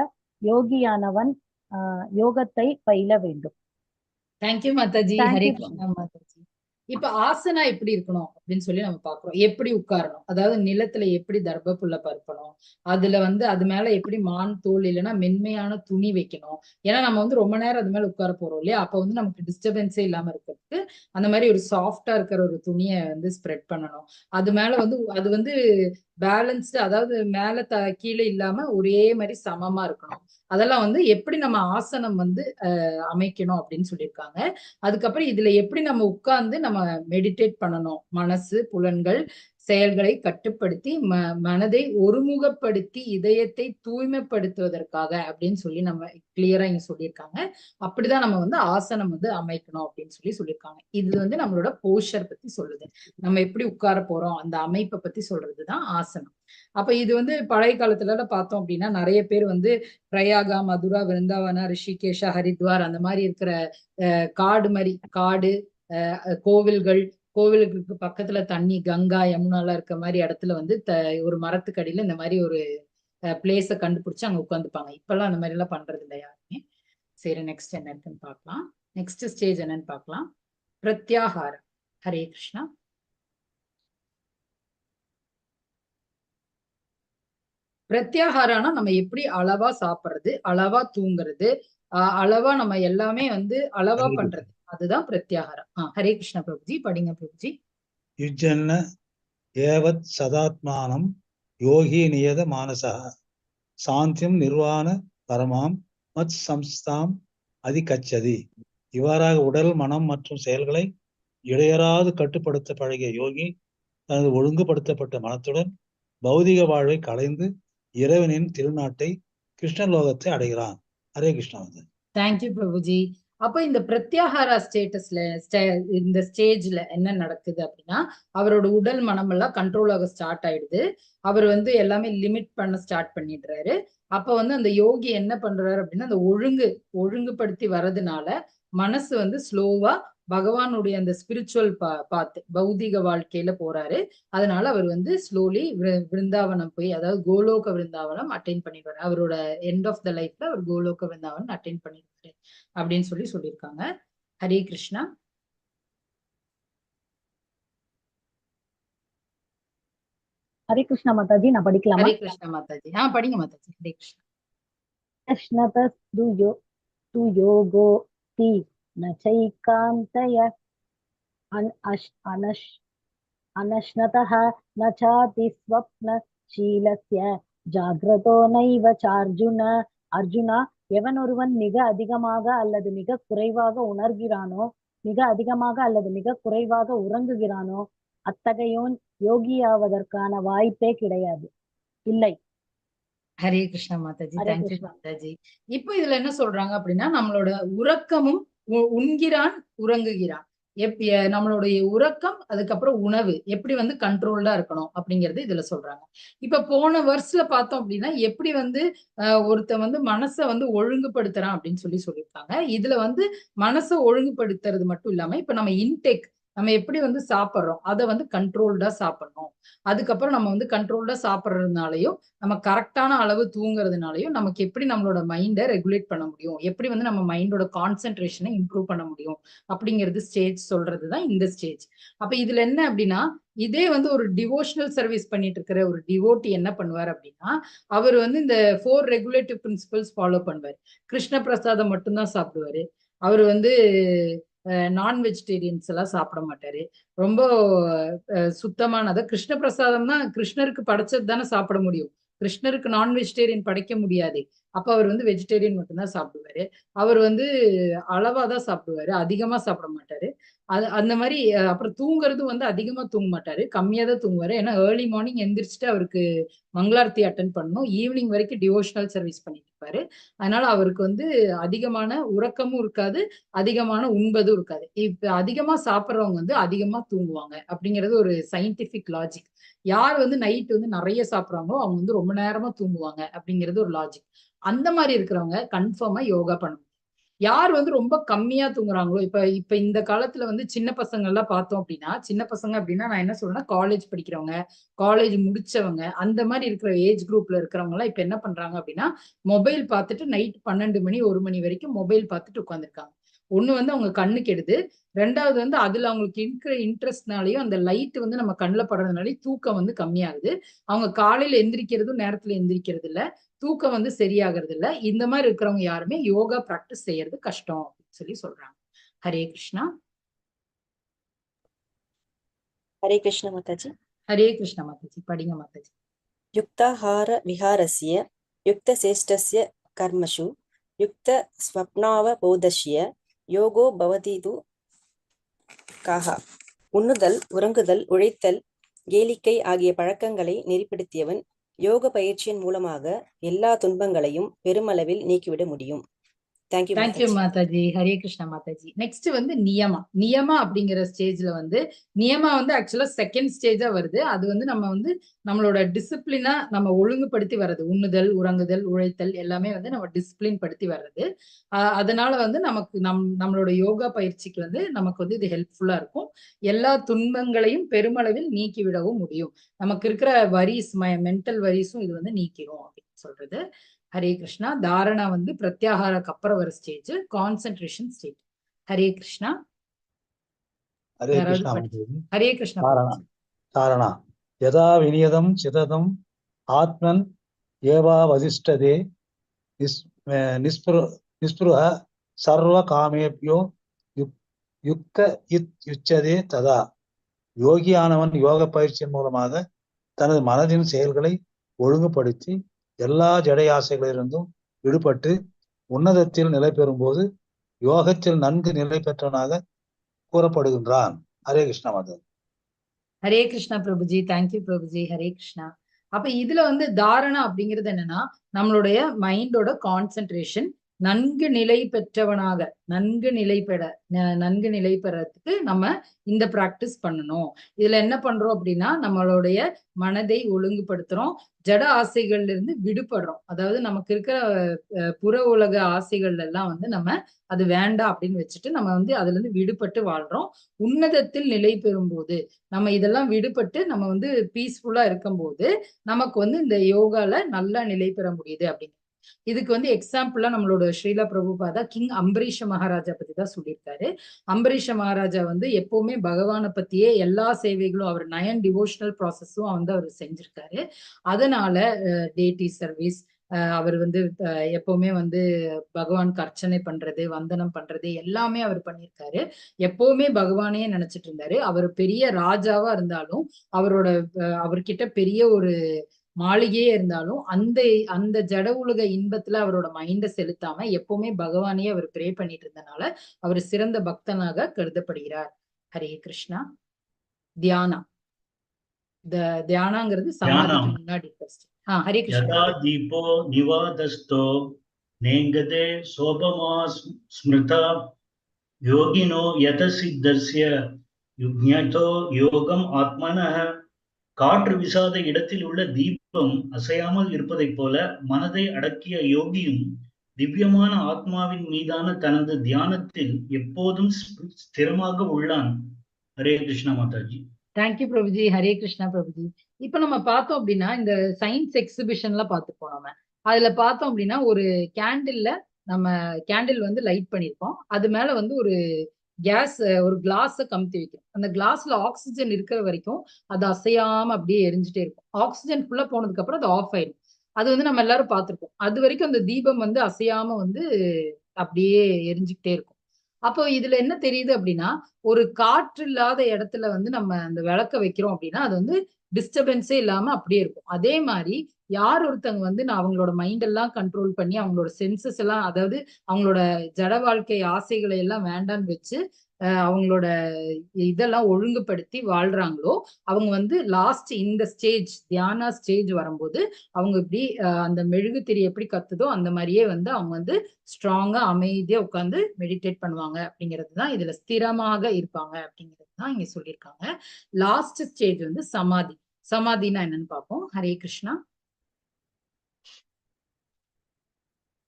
Speaker 5: யோகியானவன் யோகத்தை பயில வேண்டும்.
Speaker 1: தேங்க்யூ மாதாஜி. ஹரே கிருஷ்ணா மாதாஜி. இப்ப ஆசனா எப்படி இருக்கணும் அப்படின்னு சொல்லி நம்ம பாக்குறோம். எப்படி உட்காரணும், அதாவது நிலத்துல எப்படி தர்ப புல்ல பரப்பணும், அதுல வந்து அது மேல எப்படி மான் தோல் இல்லைன்னா மென்மையான துணி வைக்கணும். ஏன்னா நம்ம வந்து ரொம்ப நேரம் அது மேல உட்கார போறோம் இல்லையா, அப்ப வந்து நமக்கு டிஸ்டர்பன்ஸே இல்லாம இருக்கிறதுக்கு அந்த மாதிரி ஒரு சாஃப்டா இருக்கிற ஒரு துணியை வந்து ஸ்ப்ரெட் பண்ணணும். அது மேல வந்து அது வந்து பேலன்ஸ்டு, அதாவது மேல கீழே இல்லாம ஒரே மாதிரி சமமா இருக்கணும். அதெல்லாம் வந்து எப்படி நம்ம ஆசனம் வந்து அமைக்கணும் அப்படின்னு சொல்லியிருக்காங்க. அதுக்கப்புறம் இதுல எப்படி நம்ம உட்கார்ந்து நம்ம மெடிடேட் பண்ணணும், மனசு, புலன்கள், செயல்களை கட்டுப்படுத்தி மனதை ஒருமுகப்படுத்தி இதயத்தை தூய்மைப்படுத்துவதற்காக அப்படின்னு சொல்லி நம்ம கிளியரா இங்க சொல்லியிருக்காங்க. அப்படிதான் நம்ம வந்து ஆசனம் வந்து அமைக்கணும் அப்படின்னு சொல்லி சொல்லியிருக்காங்க. இது வந்து நம்மளோட போஸ்டர் பத்தி சொல்லுது. நம்ம எப்படி உட்கார போறோம் அந்த அமைப்பை பத்தி சொல்றதுதான் ஆசனம். அப்ப இது வந்து பழைய காலத்துல பார்த்தோம் அப்படின்னா நிறைய பேர் வந்து பிரயாகா, மதுரா, விருந்தாவனா, ரிஷிகேஷா, ஹரித்வார் அந்த மாதிரி இருக்கிற காடு, கோவிலுக்கு பக்கத்துல தண்ணி, கங்கா, யமுனா எல்லாம் இருக்க மாதிரி இடத்துல வந்து ஒரு மரத்துக்கடியில இந்த மாதிரி ஒரு பிளேஸ கண்டுபிடிச்சு அங்க உட்காந்துப்பாங்க. இப்பெல்லாம் அந்த மாதிரி எல்லாம் பண்றது இல்லை யாருமே. சரி, நெக்ஸ்ட் என்ன இருக்குன்னு பார்க்கலாம். நெக்ஸ்ட் ஸ்டேஜ் என்னன்னு பார்க்கலாம். பிரத்யாகாரம். ஹரே கிருஷ்ணா. பிரத்யாகாரம்னா நம்ம எப்படி அளவா சாப்பிடுறது, அளவா தூங்குறது, அளவா நம்ம எல்லாமே வந்து அளவா பண்றது, அதுதான் பிரத்யாகாரம். ஹரே கிருஷ்ணா பிரபுஜி. படிங்க பிரபுஜி.
Speaker 2: யுஜ்ஜன்ன ஏவத் சதாத்மானம் யோகி நியத மானசா சாந்தியம் நிர்வாண பரமாம் மத் சம்ஸ்தாம் அதிகச்சதி. இவ்வாறாக உடல், மனம் மற்றும் செயல்களை இடையறாது கட்டுப்படுத்த பழகிய யோகி தனது ஒழுங்குபடுத்தப்பட்ட மனத்துடன் பௌதிக வாழ்வை களைந்து இறைவனின் திருநாட்டை கிருஷ்ணலோகத்தை அடைகிறான். ஹரே கிருஷ்ணா.
Speaker 1: தேங்க்யூ பிரபுஜி. அப்ப இந்த பிரத்யாகாரா இந்த ஸ்டேஜ்ல என்ன நடக்குது அப்படின்னா, அவரோட உடல் மனம் எல்லாம் கண்ட்ரோல் ஆக ஸ்டார்ட் ஆயிடுது. அவர் எல்லாமே லிமிட் பண்ண ஸ்டார்ட் பண்ணிடுறாரு. அப்ப அந்த யோகி என்ன பண்றாரு அப்படின்னா, அந்த ஒழுங்குபடுத்தி வர்றதுனால மனசு ஸ்லோவா பகவானுடைய அந்த ஸ்பிரிச்சுவல் பாத்து பௌதிக வாழ்க்கையில போறாரு. அதனால அவர் ஸ்லோலி விருந்தாவனம் போய், அதாவது கோலோக விருந்தாவனம் அட்டைன் பண்ணிடுவாரு. அவரோட எண்ட் ஆஃப் த லைஃப்ல அவர் கோலோக விருந்தாவனம் அட்டைன் பண்ணிடுவாரு அப்படின்னு சொல்லியிருக்காங்க. ஹரே கிருஷ்ணா.
Speaker 5: ஹரே கிருஷ்ணா மாதாஜி, நான் படிக்கலாமா?
Speaker 1: ஹரே கிருஷ்ணா மாதாஜி. படிங்க மாதாஜி. ஹரே கிருஷ்ணா.
Speaker 5: து யோகோ தி நச்சைகாந்தய அனஷ்னதஹ நசாதி ஸ்வப்ன சீலஸ்ய ஜாக்ரதோ நைவ சார்ஜுன. அர்ஜுனா, எவன் ஒருவன் மிக அதிகமாக அல்லது மிக குறைவாக உணர்கிறானோ, மிக அதிகமாக அல்லது மிக குறைவாக உறங்குகிறானோ, அத்தகையோன் யோகியாவதற்கான வாய்ப்பே கிடையாது, இல்லை.
Speaker 1: ஹரே கிருஷ்ணா மாதாஜி. தேங்க்யூ மாதாஜி. இப்போ இதுல என்ன சொல்றாங்க அப்படின்னா, நம்மளோட உறக்கமும் உண்கிறான் உறங்குகிறான், நம்மளுடைய உறக்கம் அதுக்கப்புறம் உணவு எப்படி கண்ட்ரோல்டா இருக்கணும் அப்படிங்கறது இதுல சொல்றாங்க. இப்ப போன வருஷத்துல பார்த்தோம் அப்படின்னா, எப்படி ஒருத்தன் மனசை ஒழுங்குபடுத்துறான் அப்படின்னு சொல்லியிருக்காங்க. இதுல மனசை ஒழுங்குபடுத்துறது மட்டும் இல்லாம, இப்ப நம்ம இன்டேக், நம்ம எப்படி சாப்பிட்றோம் அதை கண்ட்ரோல்டா சாப்பிடணும். அதுக்கப்புறம் நம்ம கண்ட்ரோல்டா சாப்பிட்றதுனாலையும், நம்ம கரெக்டான அளவு தூங்குறதுனாலையும் நமக்கு எப்படி நம்மளோட மைண்டை ரெகுலேட் பண்ண முடியும், எப்படி நம்ம மைண்டோட கான்சென்ட்ரேஷனை இம்ப்ரூவ் பண்ண முடியும் அப்படிங்கிறது ஸ்டேஜ் சொல்றதுதான் இந்த ஸ்டேஜ். அப்ப இதுல என்ன அப்படின்னா, இதே ஒரு டிவோஷனல் சர்வீஸ் பண்ணிட்டு இருக்கிற ஒரு டிவோட்டி என்ன பண்ணுவார் அப்படின்னா, அவர் இந்த 4 ரெகுலேட்டிவ் பிரின்சிபல்ஸ் ஃபாலோ பண்ணுவார். கிருஷ்ண பிரசாதம் மட்டும்தான் சாப்பிடுவாரு. அவர் நான் வெஜிடேரியன்ஸ் எல்லாம் சாப்பிட மாட்டாரு. ரொம்ப சுத்தமானதை, கிருஷ்ண பிரசாதம்னா கிருஷ்ணருக்கு படைச்சது தானே சாப்பிட முடியும். கிருஷ்ணருக்கு நான் வெஜிடேரியன் படைக்க முடியாது. அப்ப அவர் வெஜிடேரியன் மட்டும்தான் சாப்பிடுவாரு. அவர் அளவாதான் சாப்பிடுவாரு, அதிகமா சாப்பிட மாட்டாரு. அந்த மாதிரி. அப்புறம் தூங்குறது அதிகமா தூங்க மாட்டாரு, கம்மியா தான் தூங்குவாரு. ஏன்னா ஏர்லி மார்னிங் எந்திரிச்சுட்டு அவருக்கு மங்களார்த்தி அட்டன் பண்ணணும், ஈவினிங் வரைக்கும் டிவோஷனல் சர்வீஸ் பண்ணிட்டு இருப்பாரு. அதனால அவருக்கு அதிகமான உறக்கமும் இருக்காது, அதிகமான உண்பதும் இருக்காது. இப்ப அதிகமா சாப்பிட்றவங்க அதிகமா தூங்குவாங்க அப்படிங்கிறது ஒரு சயின்டிபிக் லாஜிக். யார் நைட் நிறைய சாப்பிட்றாங்களோ அவங்க ரொம்ப நேரமா தூங்குவாங்க அப்படிங்கிறது ஒரு லாஜிக். அந்த மாதிரி இருக்கிறவங்க கன்ஃபார்மா யோகா பண்ணணும். யார் ரொம்ப கம்மியா தூங்குறாங்களோ, இப்ப இந்த காலத்துல சின்ன பசங்க எல்லாம் பார்த்தோம் அப்படின்னா, சின்ன பசங்க அப்படின்னா நான் என்ன சொல்றேன்னா, காலேஜ் படிக்கிறவங்க, காலேஜ் முடிச்சவங்க, அந்த மாதிரி இருக்கிற ஏஜ் குரூப்ல இருக்கிறவங்க எல்லாம் இப்ப என்ன பண்றாங்க அப்படின்னா, மொபைல் பார்த்துட்டு நைட் 12 மணி 1 மணி வரைக்கும் மொபைல் பார்த்துட்டு உட்காந்துருக்காங்க. ஒண்ணு அவங்க கண்ணு கெடுது, ரெண்டாவது அதுல அவங்களுக்கு இருக்கிற இன்ட்ரெஸ்ட்னாலையும் அந்த லைட் நம்ம கண்ணுல படுறதுனாலையும் தூக்கம் கம்மியாகுது. அவங்க காலையில எந்திரிக்கிறதும் நேரத்துல எந்திரிக்கிறது இல்ல, தூக்கம் சரியாகிறது இல்ல. இந்த மாதிரி இருக்கிறவங்க யாருமே யோகா பிராக்டிஸ் செய்யறது கஷ்டம் அப்படின்னு சொல்றாங்க. ஹரே கிருஷ்ணா.
Speaker 4: ஹரே கிருஷ்ண மாதாஜி.
Speaker 1: ஹரே கிருஷ்ண மாதாஜி. படிங்க மாதாஜி.
Speaker 4: யுக்தாஹார விஹாரஸ்ய யுக்த சேஷ்டஸ்ய கர்மஷு யுக்த ஸ்வப்னாவபோதஸ்ய யோகோ பவதிது காஹா. உண்ணுதல், உறங்குதல், உழைத்தல், கேளிக்கை ஆகிய பழக்கங்களை நெறிப்படுத்தியவன் யோக பயிற்சியின் மூலமாக எல்லா துன்பங்களையும் பெருமளவில் நீக்கிவிட முடியும்.
Speaker 1: தேங்க்யூ மாதாஜி. ஹரே கிருஷ்ணா மாதாஜி. நெக்ஸ்ட் நியமா அப்படிங்கிற ஸ்டேஜ்ல நியமா ஆக்சுவலா செகண்ட் ஸ்டேஜா வருது. அது நம்ம நம்மளோட டிசிப்ளினா நம்ம ஒழுங்குபடுத்தி வர்றது, உண்ணுதல், உறங்குதல், உழைத்தல் எல்லாமே நம்ம டிசிப்ளின் படுத்தி வர்றது. அதனால நமக்கு நம்மளோட யோகா பயிற்சிக்கு நமக்கு இது ஹெல்ப்ஃபுல்லா இருக்கும். எல்லா துன்பங்களையும் பெருமளவில் நீக்கி விடவும் முடியும். நமக்கு இருக்கிற வரிஸ், மென்டல் வரிஸும் இது நீக்கிடும் அப்படின்னு சொல்றது. ஹரே கிருஷ்ணா. தாரணா பிரத்யாகாரக்கு அப்புறம் வர stage concentration stage. Hare Krishna.
Speaker 2: Hare Krishna.
Speaker 1: Hare Krishna.
Speaker 2: Dharana. யதா விநியதம் சிததம் ஆத்மன் ஏவா வசிஷ்டதே நிஸ்புருஹ சர்வ காமேபியோ யுக்த யுச்சதே ததா. யோகியானவன் யோக பயிற்சியின் மூலமாக தனது மனதின் செயல்களை ஒழுங்குபடுத்தி எல்லா ஜடை ஆசைகளிலிருந்தும் விடுபட்டு உன்னதத்தில் நிலை பெறும் போது யோகத்தில் நன்கு நிலை பெற்றவனாக கூறப்படுகின்றான். ஹரே கிருஷ்ணா மாதா.
Speaker 1: ஹரே கிருஷ்ணா பிரபுஜி, தேங்க்யூ பிரபுஜி. ஹரே கிருஷ்ணா. அப்ப இதுல வந்து தாரணா அப்படிங்கிறது என்னன்னா, நம்மளுடைய மைண்டோட கான்சென்ட்ரேஷன் நன்கு நிலை பெற்றவனாக, நன்கு நிலை பெறத்துக்கு நம்ம இந்த பிராக்டிஸ் பண்ணணும். இதுல என்ன பண்றோம் அப்படின்னா, நம்மளுடைய மனதை ஒழுங்குபடுத்துறோம், ஜட ஆசைகள்ல இருந்து விடுபடுறோம். அதாவது நமக்கு இருக்கிற புற உலக ஆசைகள் எல்லாம் வந்து நம்ம அது வேண்டாம் அப்படின்னு வச்சுட்டு நம்ம வந்து அதுல இருந்து விடுபட்டு வாழ்றோம். உன்னதத்தில் நிலை பெறும்போது நம்ம இதெல்லாம் விடுபட்டு நம்ம வந்து பீஸ்ஃபுல்லா இருக்கும்போது நமக்கு வந்து இந்த யோகால நல்லா நிலை பெற முடியுது அப்படின்னு. இதுக்கு வந்து எக்ஸாம்பிளா நம்மளோட ஸ்ரீலா பிரபுபாதா கிங் அம்பரீஷ மகாராஜா பத்தி தான் சொல்லியிருக்காரு. அம்பரீஷ மகாராஜா வந்து எப்பவுமே பகவானை பத்தியே எல்லா சேவைகளும், அவர் 9 டிவோஷனல் ப்ராசஸும் வந்து அவர் செஞ்சிருக்காரு. அதனால டேட்டி சர்வீஸ், அவர் வந்து எப்பவுமே வந்து பகவானுக்கு அர்ச்சனை பண்றது, வந்தனம் பண்றது எல்லாமே அவர் பண்ணியிருக்காரு. எப்பவுமே பகவானே நினைச்சிட்டு இருந்தாரு. அவர் பெரிய ராஜாவா இருந்தாலும் அவர்கிட்ட பெரிய ஒரு மாளிகையே இருந்தாலும் அந்த அந்த ஜட உலக இன்பத்துல அவரோட மைண்ட செலுத்தாம எப்பவுமே பகவானையே அவர் ப்ரே பண்ணிட்டு இருந்தனால அவர் சிறந்த பக்தனாக கருதப்படுகிறார். ஹரே கிருஷ்ணா. தியானா, தியானாங்கிறது சமாதிக்கு முன்னாடி ஃபர்ஸ்ட். ஹரே கிருஷ்ணா.
Speaker 3: யதா தீபோ நிவாதஸ்தோ நேங்கதே சோபமா ஸ்மிருதா யோகினோ யத சித்தஸ்ய யுக்ஞதோ யோகம் ஆத்மனஹ. காற்று விசாத இடத்தில் உள்ள தீபம் அசையாமல் இருப்பதைப் போல மனதை அடக்கிய யோகியும் திவ்யமான ஆத்மாவின் மீதான தனது தியானத்தில் எப்போதும் ஸ்திரமாக உள்ளான். ஹரே கிருஷ்ணா மாதாஜி.
Speaker 1: தேங்க்யூ பிரபுஜி. ஹரே கிருஷ்ணா பிரபுஜி. இப்ப நம்ம பார்த்தோம் அப்படின்னா இந்த சயின்ஸ் எக்ஸிபிஷன்ல பார்த்துப்போம். நம்ம அதுல பார்த்தோம் அப்படின்னா ஒரு கேண்டில் வந்து லைட் பண்ணிருப்போம். அது மேல வந்து ஒரு ஒரு கிளாஸ கமுத்தி வைக்கும். அந்த கிளாஸ்ல ஆக்சிஜன் இருக்கிற வரைக்கும் அது அசையாம அப்படியே எரிஞ்சுட்டே இருக்கும். ஆக்சிஜன் ஃபுல்லா போனதுக்கு அப்புறம் அது ஆஃப் ஆயிடும். அது வந்து நம்ம எல்லாரும் பார்த்திருப்போம். அது வரைக்கும் அந்த தீபம் வந்து அசையாம வந்து அப்படியே எரிஞ்சுக்கிட்டே இருக்கும். அப்போ இதுல என்ன தெரியுது அப்படின்னா, ஒரு காற்று இல்லாத இடத்துல வந்து நம்ம அந்த விளக்க வைக்கிறோம் அப்படின்னா அது வந்து டிஸ்டர்பன்ஸே இல்லாம அப்படியே இருக்கும். அதே மாதிரி யார் ஒருத்தவங்க வந்து நான் அவங்களோட மைண்ட் எல்லாம் கண்ட்ரோல் பண்ணி அவங்களோட சென்சஸ் எல்லாம், அதாவது அவங்களோட ஜட வாழ்க்கை ஆசைகளை எல்லாம் வேண்டான்னு வச்சு அவங்களோட இதெல்லாம் ஒழுங்குபடுத்தி வாழ்றாங்களோ அவங்க வந்து லாஸ்ட் இந்த ஸ்டேஜ், தியானா ஸ்டேஜ் வரும்போது அவங்க இப்படி அந்த மெழுகுத்திரி எப்படி கத்துதோ அந்த மாதிரியே வந்து அவங்க வந்து ஸ்ட்ராங்கா அமைதியா உட்காந்து மெடிடேட் பண்ணுவாங்க அப்படிங்கிறது தான் இதுல ஸ்திரமாக இருப்பாங்க அப்படிங்கிறது தான் இங்க சொல்லியிருக்காங்க. லாஸ்ட் ஸ்டேஜ் வந்து சமாதி. சமாதினா என்னன்னு பார்ப்போம். ஹரே கிருஷ்ணா.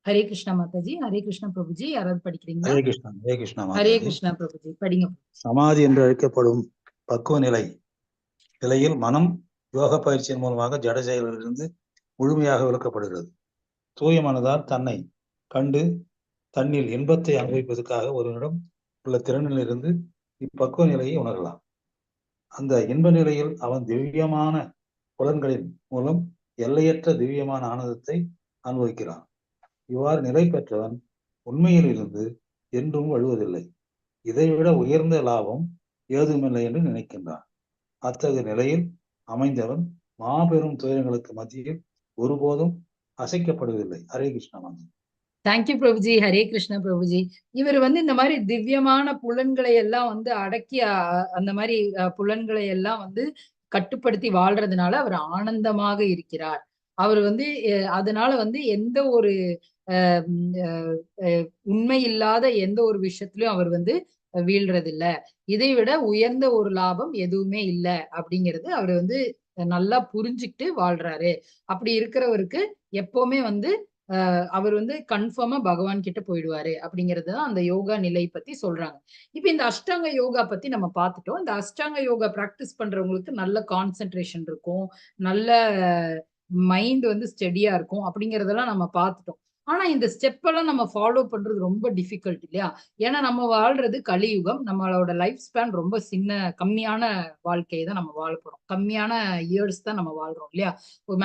Speaker 1: ஹரே கிருஷ்ணா மாதாஜி. ஹரே கிருஷ்ணா பிரபுஜி. யாராவது படிக்கிறீங்களா?
Speaker 2: ஹரே கிருஷ்ணா. ஹரே கிருஷ்ணா
Speaker 1: ஹரே
Speaker 2: மாதாஜி.
Speaker 1: கிருஷ்ணா பிரபுஜி, படிங்க.
Speaker 2: சமாதி என்று அழைக்கப்படும் பக்குவ நிலையில் மனம் யோக பயிற்சியின் மூலமாக ஜட செயல்களிலிருந்து முழுமையாக விளக்கப்படுகிறது. தூய மனதால் தன்னை கண்டு தன்னில் இன்பத்தை அனுபவிப்பதற்காக ஒருவனிடம் உள்ள திறனிலிருந்து இப்பக்குவ நிலையை உணரலாம். அந்த இன்ப நிலையில் அவன் திவ்யமான புலன்களின் மூலம் எல்லையற்ற திவ்யமான ஆனந்தத்தை அனுபவிக்கிறான். இவ்வாறு நிலை பெற்றவன் உண்மையில் இருந்து என்றும் வழுவதில்லை. இதைவிட உயர்ந்த லாபம் ஏதுமில்லை என்று நினைக்கின்றான். அத்தகைய நிலையில் அமைந்தவன் மாபெரும் துயரங்களுக்கு மத்தியில் ஒருபோதும் அசைக்கப்படுவதில்லை. ஹரே கிருஷ்ணா.
Speaker 1: தேங்க்யூ பிரபுஜி. ஹரே கிருஷ்ணா பிரபுஜி. இவர் வந்து இந்த மாதிரி திவ்யமான புலன்களை எல்லாம் வந்து அடக்கி அந்த மாதிரி புலன்களை எல்லாம் வந்து கட்டுப்படுத்தி வாழ்றதுனால அவர் ஆனந்தமாக இருக்கிறார். அவர் வந்து அதனால வந்து எந்த ஒரு உண்மை இல்லாத எந்த ஒரு விஷயத்திலும் அவர் வந்து வீழ்றதில்ல. இதை விட உயர்ந்த ஒரு லாபம் எதுவுமே இல்லை அப்படிங்கிறது அவர் வந்து நல்லா புரிஞ்சுக்கிட்டு வாழ்றாரு. அப்படி இருக்கிறவருக்கு எப்பவுமே வந்து அவர் வந்து கன்ஃபார்மா பகவான் கிட்ட போயிடுவாரு அப்படிங்கிறது தான் அந்த யோகா நிலை பத்தி சொல்றாங்க. இப்ப இந்த அஷ்டாங்க யோகா பத்தி நம்ம பார்த்துட்டோம். இந்த அஷ்டாங்க யோகா பிராக்டிஸ் பண்றவங்களுக்கு நல்ல கான்சென்ட்ரேஷன் இருக்கும், நல்ல மைண்ட் வந்து ஸ்டெடியா இருக்கும் அப்படிங்கறதெல்லாம் நம்ம பார்த்துட்டோம். ஆனா இந்த ஸ்டெப் எல்லாம் நம்ம ஃபாலோ பண்றது ரொம்ப டிஃபிகல்ட் இல்லையா? ஏன்னா நம்ம வாழ்றது கலியுகம். நம்மளோட லைஃப் ஸ்பேன் ரொம்ப கம்மியான வாழ்க்கையை தான் நம்ம வாழ போறோம். கம்மியான இயர்ஸ் தான் நம்ம வாழ்றோம் இல்லையா?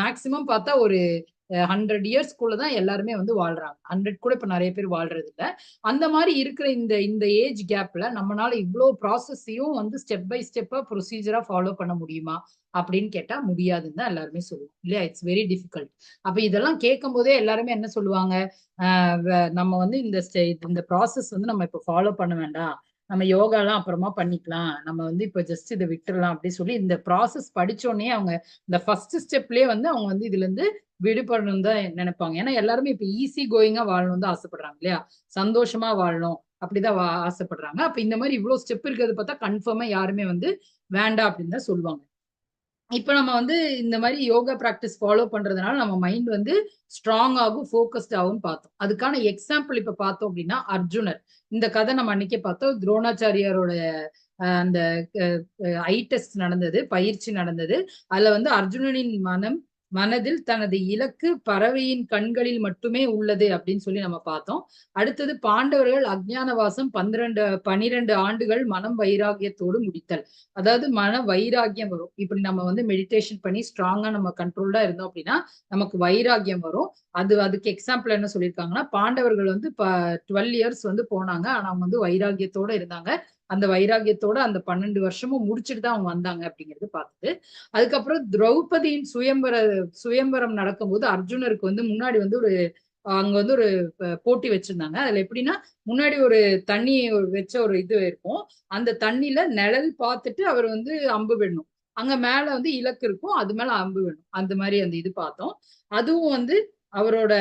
Speaker 1: மேக்சிமம் பார்த்தா ஒரு 100 இயர்ஸ்க்குள்ளதான் எல்லாருமே வந்து வாழ்றாங்க. 100 கூட இப்ப நிறைய பேர் வாழ்றது இல்ல. அந்த மாதிரி இருக்கிற இந்த ஏஜ் கேப்ல நம்மளால இவ்வளவு ப்ராசஸையும் வந்து ஸ்டெப் பை ஸ்டெப்பா ப்ரொசீஜரா ஃபாலோ பண்ண முடியுமா அப்படின்னு கேட்டா முடியாதுன்னு தான் எல்லாருமே சொல்லுவோம் இல்லையா. It's very difficult. அப்ப இதெல்லாம் கேட்கும் போதே எல்லாருமே என்ன சொல்லுவாங்க, நம்ம வந்து இந்த ப்ராசஸ் வந்து நம்ம இப்ப ஃபாலோ பண்ண வேண்டாம், நம்ம யோகாலாம் அப்புறமா பண்ணிக்கலாம், நம்ம வந்து இப்ப ஜஸ்ட் இதை விட்டுறலாம் அப்படி சொல்லி இந்த ப்ராசஸ் படிச்சோடனே அவங்க இந்த ஃபர்ஸ்ட் ஸ்டெப்லயே வந்து அவங்க வந்து இதுல இருந்து விடுபடணும் தான் நினைப்பாங்க. ஏன்னா எல்லாருமே இப்ப ஈஸி கோயிங்கா வாழணும் தான் ஆசைப்படுறாங்க இல்லையா, சந்தோஷமா வாழணும் அப்படிதான் ஆசைப்படுறாங்க. அப்ப இந்த மாதிரி இவ்வளவு ஸ்டெப் இருக்கிறது பார்த்தா கன்ஃபார்மா யாருமே வந்து வேண்டாம் அப்படின்னு தான் சொல்லுவாங்க. இப்ப நம்ம வந்து இந்த மாதிரி யோகா பிராக்டிஸ் ஃபாலோ பண்றதுனால நம்ம மைண்ட் வந்து ஸ்ட்ராங் ஆகும், ஃபோக்கஸ்ட் ஆகும் பார்த்தோம். அதுக்கான எக்ஸாம்பிள் இப்ப பார்த்தோம் அப்படின்னா அர்ஜுனர். இந்த கதை நம்ம அன்னைக்கே பார்த்தோம். துரோணாச்சாரியாரோட அந்த ஐ டெஸ்ட் நடந்தது, பயிற்சி நடந்தது. அதுல வந்து அர்ஜுனனின் மனதில் தனது இலக்கு பறவையின் கண்களில் மட்டுமே உள்ளது அப்படின்னு சொல்லி நம்ம பார்த்தோம். அடுத்தது பாண்டவர்கள் அஜ்ஞானவாசம் 12 ஆண்டுகள் மனம் வைராகியத்தோடு முடித்தல். அதாவது மன வைராகியம் வரும். இப்படி நம்ம வந்து மெடிடேஷன் பண்ணி ஸ்ட்ராங்கா நம்ம கண்ட்ரோல்டா இருந்தோம் அப்படின்னா நமக்கு வைராகியம் வரும். அதுக்கு எக்ஸாம்பிள் என்ன சொல்லியிருக்காங்கன்னா, பாண்டவர்கள் வந்து 12 இயர்ஸ் வந்து போனாங்க, ஆனா அவங்க வந்து வைராகியத்தோட இருந்தாங்க. அந்த வைராகியத்தோட அந்த 12 வருஷமும் முடிச்சுட்டு தான் அவங்க வந்தாங்க அப்படிங்கிறது பார்த்தது. அதுக்கப்புறம் திரௌபதியின் சுயம்பரம் நடக்கும்போது அர்ஜுனருக்கு வந்து முன்னாடி வந்து அங்க வந்து ஒரு போட்டி வச்சிருந்தாங்க. அதுல எப்படின்னா, முன்னாடி ஒரு தண்ணி வச்ச ஒரு இது இருக்கும், அந்த தண்ணியில நிழல் பார்த்துட்டு அவர் வந்து அம்பு விடணும். அங்க மேல வந்து இலக்கு இருக்கும், அது மேல அம்பு விடணும். அந்த மாதிரி அந்த இது பார்த்தோம். அதுவும் வந்து அவரோட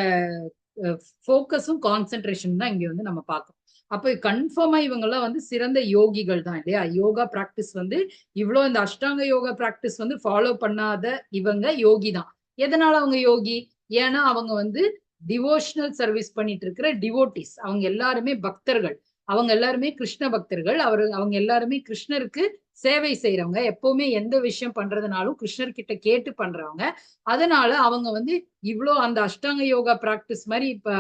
Speaker 1: ஃபோக்கஸும் கான்சென்ட்ரேஷன் தான் இங்க வந்து நம்ம பார்த்தோம். அப்ப கன்ஃபார்மா இவங்க எல்லாம் வந்து சிறந்த யோகிகள் தான் இல்லையா. யோகா பிராக்டிஸ் வந்து இவ்வளவு இந்த அஷ்டாங்க யோகா பிராக்டிஸ் வந்து ஃபாலோ பண்ணாத இவங்க யோகி தான். எதனால அவங்க யோகி? ஏன்னா அவங்க வந்து டிவோஷனல் சர்வீஸ் பண்ணிட்டு இருக்கிற டிவோட்டிஸ். அவங்க எல்லாருமே பக்தர்கள், அவங்க எல்லாருமே கிருஷ்ண பக்தர்கள். அவங்க எல்லாருமே கிருஷ்ணருக்கு சேவை செய்யறவங்க. எப்பவுமே எந்த விஷயம் பண்றதுனாலும் கிருஷ்ணர் கிட்ட கேட்டு பண்றவங்க. அதனால அவங்க வந்து இவ்வளோ அந்த அஷ்டாங்க யோகா பிராக்டிஸ் மாதிரி இப்ப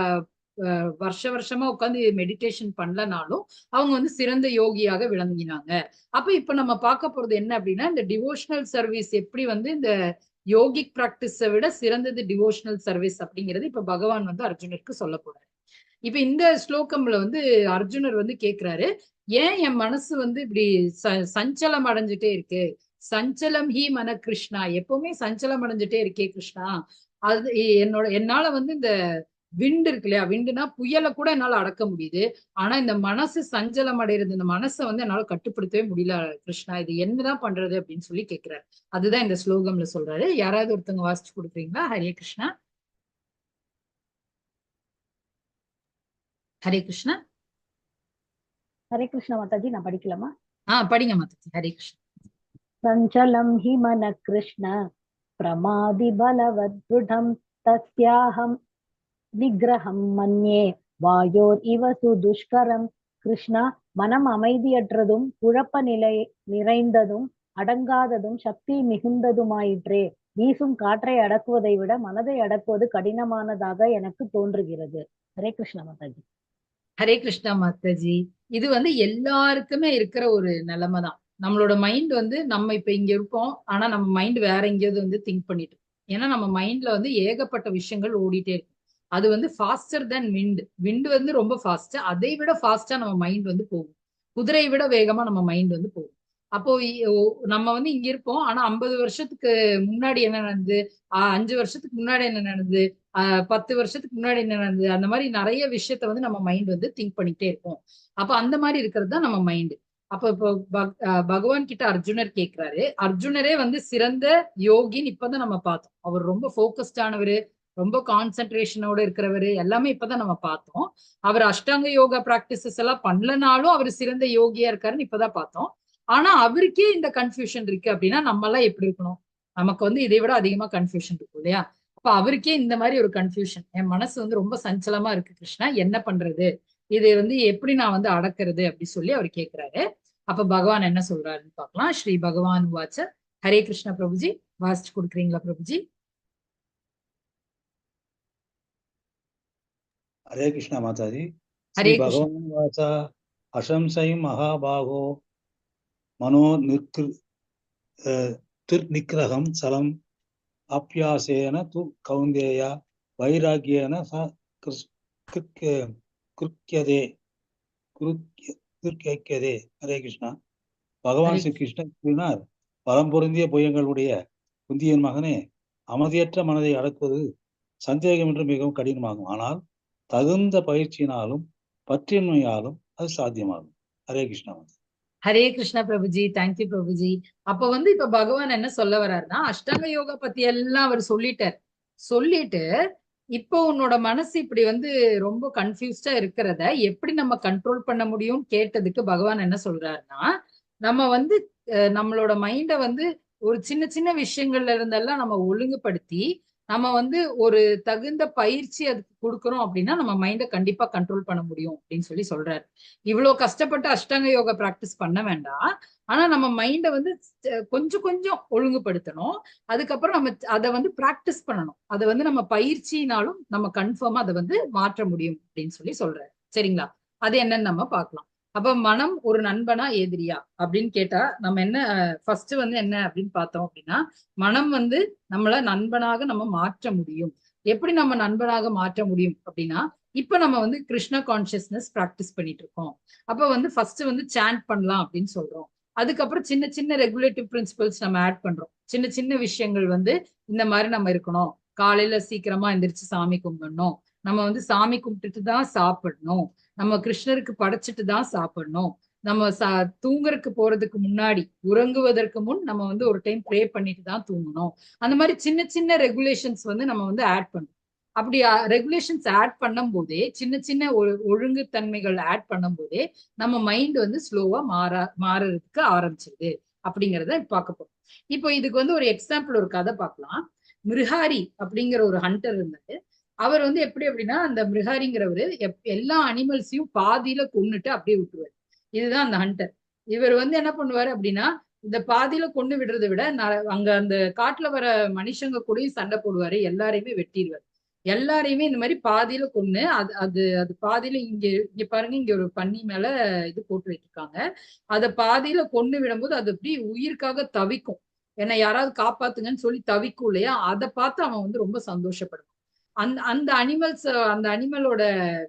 Speaker 1: வருஷமா உட்காந்து மெடிடேஷன் பண்ணலனாலும் அவங்க வந்து சிறந்த யோகியாக விளங்கினாங்க. அப்ப இப்ப நம்ம பார்க்க போறது என்ன அப்படின்னா, இந்த டிவோஷனல் சர்வீஸ் எப்படி வந்து இந்த யோகிக் பிராக்டிஸை விட சிறந்தது டிவோஷனல் சர்வீஸ் அப்படிங்கிறது இப்ப பகவான் வந்து அர்ஜுனருக்கு சொல்ல போறாரு. இப்ப இந்த ஸ்லோகம்ல வந்து அர்ஜுனர் வந்து கேக்குறாரு, ஏன் என் மனசு வந்து இப்படி சஞ்சலம் அடைஞ்சிட்டே இருக்கு? சஞ்சலம் ஹி மன கிருஷ்ணா, எப்பவுமே சஞ்சலம் அடைஞ்சிட்டே இருக்கே கிருஷ்ணா. அது என்னால வந்து இந்த விண்டு இருக்கு இல்லையா, விண்டுனா புயலை கூட என்னால அடக்க முடியுது, ஆனா இந்த மனசு சஞ்சலம் அடைகிறது, இந்த மனசை வந்து என்னால கட்டுப்படுத்தவே முடியல கிருஷ்ணா, இது என்னதான் பண்றது அப்படின்னு சொல்லி கேட்கிறாரு. அதுதான் இந்த ஸ்லோகம்ல சொல்றாரு. யாராவது ஒருத்தவங்க வாசிச்சு கொடுக்குறீங்களா? ஹரே கிருஷ்ணா. ஹரே கிருஷ்ணா.
Speaker 5: ஹரே கிருஷ்ண மாதாஜி, நான் படிக்கலாமா?
Speaker 1: படிங்க மாதாஜி. ஹரே கிருஷ்ணா.
Speaker 5: சஞ்சலம் ஹி மன கிருஷ்ண பிரமாதி பலவத்ருடம் தஸ்யாஹம் நிகிரகம் மன்யே வாயோர் இவ சுதுஷ்கரம். கிருஷ்ணா, மனம் அமைதியற்றதும் குழப்ப நிலை நிறைந்ததும் அடங்காததும் சக்தி மிகுந்ததுமாயிற்றே. வீசும் காற்றை அடக்குவதை விட மனதை அடக்குவது கடினமானதாக எனக்கு தோன்றுகிறது. ஹரே கிருஷ்ண மாதாஜி.
Speaker 1: ஹரே கிருஷ்ணா மாதாஜி. இது வந்து எல்லாருக்குமே இருக்கிற ஒரு நிலைமை தான். நம்மளோட மைண்ட் வந்து நம்ம இப்ப இங்க இருக்கோம், ஆனா நம்ம மைண்ட் வேற எங்கேயாவது வந்து திங்க் பண்ணிட்டு. ஏன்னா நம்ம மைண்ட்ல வந்து ஏகப்பட்ட விஷயங்கள் ஓடிட்டே இருக்கு. அது வந்து ஃபாஸ்டர் தென் விண்டு வந்து ரொம்ப ஃபாஸ்ட், அதை விட ஃபாஸ்டா நம்ம மைண்ட் வந்து போகும். குதிரை விட வேகமா நம்ம மைண்ட் வந்து போகும். அப்போ நம்ம வந்து இங்க இருப்போம், ஆனா 50 வருஷத்துக்கு முன்னாடி என்ன நடந்தது, 5 வருஷத்துக்கு முன்னாடி என்ன நடந்தது, 10 வருஷத்துக்கு முன்னாடி என்ன நடந்தது, அந்த மாதிரி நிறைய விஷயத்த வந்து நம்ம மைண்ட் வந்து திங்க் பண்ணிட்டே இருப்போம். அப்ப அந்த மாதிரி இருக்கிறது தான் நம்ம மைண்ட். அப்ப இப்போ பகவான் கிட்ட அர்ஜுனர் கேட்கிறாரு. அர்ஜுனரே வந்து சிறந்த யோகின்னு இப்பதான் நம்ம பார்த்தோம். அவர் ரொம்ப போக்கஸ்டானவரு, ரொம்ப கான்சென்ட்ரேஷனோட இருக்கிறவரு, எல்லாமே இப்பதான் நம்ம பார்த்தோம். அவர் அஷ்டாங்க யோகா பிராக்டிசஸ் எல்லாம் பண்ணலனாலும் அவர் சிறந்த யோகியா இருக்காருன்னு இப்பதான் பார்த்தோம். ஆனா அவருக்கே இந்த கன்ஃபியூஷன் இருக்கு அப்படின்னா நம்ம எல்லாம் எப்படி இருக்கணும்? நமக்கு வந்து இதை விட அதிகமா கன்ஃபியூஷன் இருக்கும் இல்லையா. அப்ப அவருக்கே இந்த மாதிரி ஒரு கன்ஃபியூஷன், என் மனசு வந்து ரொம்ப சஞ்சலமா இருக்கு கிருஷ்ணா, என்ன பண்றது, இது வந்து எப்படி நான் வந்து அடக்கிறது அப்படி சொல்லி அவர் கேட்கிறாரு. அப்ப பகவான் என்ன சொல்றாருன்னு பார்க்கலாம். ஸ்ரீ பகவான் வாச்ச. ஹரே கிருஷ்ணா பிரபுஜி, வாசிச்சு கொடுக்குறீங்களா பிரபுஜி?
Speaker 2: ஹரே கிருஷ்ணா மாதாஜி.
Speaker 1: ஹரே
Speaker 2: ஸ்ரீ பகவான் வாச்சா அசம்சை மகாபாகோ மனோ நிக்கிரகம் சலம் அப்பியாசேன து கௌந்தேயா வைராகியன கிருக்கியதே கிருக்கியதே. ஹரே கிருஷ்ணா. பகவான் ஸ்ரீ கிருஷ்ணன் கூறினார், பலம் பொருந்திய புயங்களுடைய குந்தியின் மகனே, அமைதியற்ற மனதை அடக்குவது சந்தேகம் என்று மிகவும் கடினமாகும். ஆனால் தகுந்த பயிற்சியினாலும் பற்றின்மையாலும் அது சாத்தியமாகும். ஹரே கிருஷ்ணா.
Speaker 1: ஹரே கிருஷ்ணா பிரபுஜி, தேங்க்யூ பிரபுஜி. அப்ப இப்ப பகவான் என்ன சொல்ல வர்றாருன்னா, அஷ்டாங்க யோகா பத்தி எல்லாம் அவர் சொல்லிட்டு இப்போ உன்னோட மனசு இப்படி ரொம்ப கன்ஃபியூஸ்டா இருக்கிறத எப்படி நம்ம கண்ட்ரோல் பண்ண முடியும் கேட்டதுக்கு பகவான் என்ன சொல்றாருன்னா, நம்ம நம்மளோட மைண்ட ஒரு சின்ன சின்ன விஷயங்கள்ல இருந்தெல்லாம் நம்ம ஒழுங்குபடுத்தி நம்ம ஒரு தகுந்த பயிற்சி அதுக்கு கொடுக்கறோம் அப்படின்னா நம்ம மைண்ட கண்டிப்பா கண்ட்ரோல் பண்ண முடியும் அப்படின்னு சொல்றாரு. இவ்வளவு கஷ்டப்பட்டு அஷ்டாங்க யோகா பிராக்டிஸ் பண்ண வேண்டாம். ஆனா நம்ம மைண்ட கொஞ்சம் கொஞ்சம் ஒழுங்குபடுத்தணும். அதுக்கப்புறம் நம்ம அதை பிராக்டிஸ் பண்ணணும். அதை நம்ம பயிற்சினாலும் நம்ம கன்ஃபார்மா அதை மாற்ற முடியும் அப்படின்னு சொல்றாரு. சரிங்களா? அது என்னன்னு நம்ம பார்க்கலாம். அப்ப மனம் ஒரு நண்பனா எதிரியா அப்படின்னு கேட்டா நம்ம என்ன ஃபர்ஸ்ட் என்ன அப்படின்னு பார்த்தோம் அப்படின்னா, மனம் நம்மள நண்பனாக நம்ம மாற்ற முடியும். எப்படி நம்ம நண்பனாக மாற்ற முடியும் அப்படின்னா, இப்ப நம்ம கிருஷ்ணா கான்சியஸ்னஸ் பிராக்டிஸ் பண்ணிட்டு இருக்கோம். அப்ப ஃபர்ஸ்ட் சாண்ட் பண்ணலாம் அப்படின்னு சொல்றோம். அதுக்கப்புறம் சின்ன சின்ன ரெகுலேட்டிவ் பிரின்சிபல்ஸ் நம்ம ஆட் பண்றோம். சின்ன சின்ன விஷயங்கள் இந்த மாதிரி நம்ம இருக்கணும். காலையில சீக்கிரமா எந்திரிச்சு சாமி கும்பிடணும். நம்ம சாமி கும்பிட்டுட்டு தான் சாப்பிடணும். நம்ம கிருஷ்ணருக்கு படைச்சிட்டு தான் சாப்பிடணும். நம்ம தூங்குறதுக்கு போறதுக்கு முன்னாடி, உறங்குவதற்கு முன் நம்ம ஒரு டைம் ப்ரே பண்ணிட்டு தான் தூங்கணும். அந்த மாதிரி சின்ன சின்ன ரெகுலேஷன்ஸ் நம்ம ஆட் பண்றோம். அப்படி ரெகுலேஷன்ஸ் ஆட் பண்ணும் போதே, சின்ன சின்ன ஒழுங்கு தன்மைகள் ஆட் பண்ணும் போதே நம்ம மைண்ட் ஸ்லோவா மாறதுக்கு ஆரம்பிச்சிருது அப்படிங்கறத பார்க்க போறோம். இப்போ இதுக்கு ஒரு எக்ஸாம்பிள், ஒரு கதை பார்க்கலாம். மிருஹாரி அப்படிங்கிற ஒரு ஹண்டர் இருந்தாரு. அவர் எப்படி அப்படின்னா, அந்த மிருஹாரிங்கிறவரு எல்லா அனிமல்ஸையும் பாதியில கொன்னுட்டு அப்படியே விட்டுருவாரு. இதுதான் அந்த ஹண்டர். இவர் என்ன பண்ணுவாரு அப்படின்னா, இந்த பாதியில கொண்டு விடுறதை விட அங்க அந்த காட்டுல வர மனுஷங்க கூடயும் சண்டை போடுவாரு. எல்லாரையுமே வெட்டிடுவாரு. எல்லாரையுமே இந்த மாதிரி பாதியில கொன்னு அது பாதியில இங்க பாருங்க, இங்க ஒரு பன்னி மேல இது போட்டு வச்சிருக்காங்க. அதை பாதியில கொண்டு விடும்போது அது அப்படி உயிருக்காக தவிக்கும். ஏன்னா யாராவது காப்பாத்துங்கன்னு சொல்லி தவிக்கும் இல்லையா? அதை பார்த்து அவன் ரொம்ப சந்தோஷப்படுவான். அந்த அந்த அனிமலோட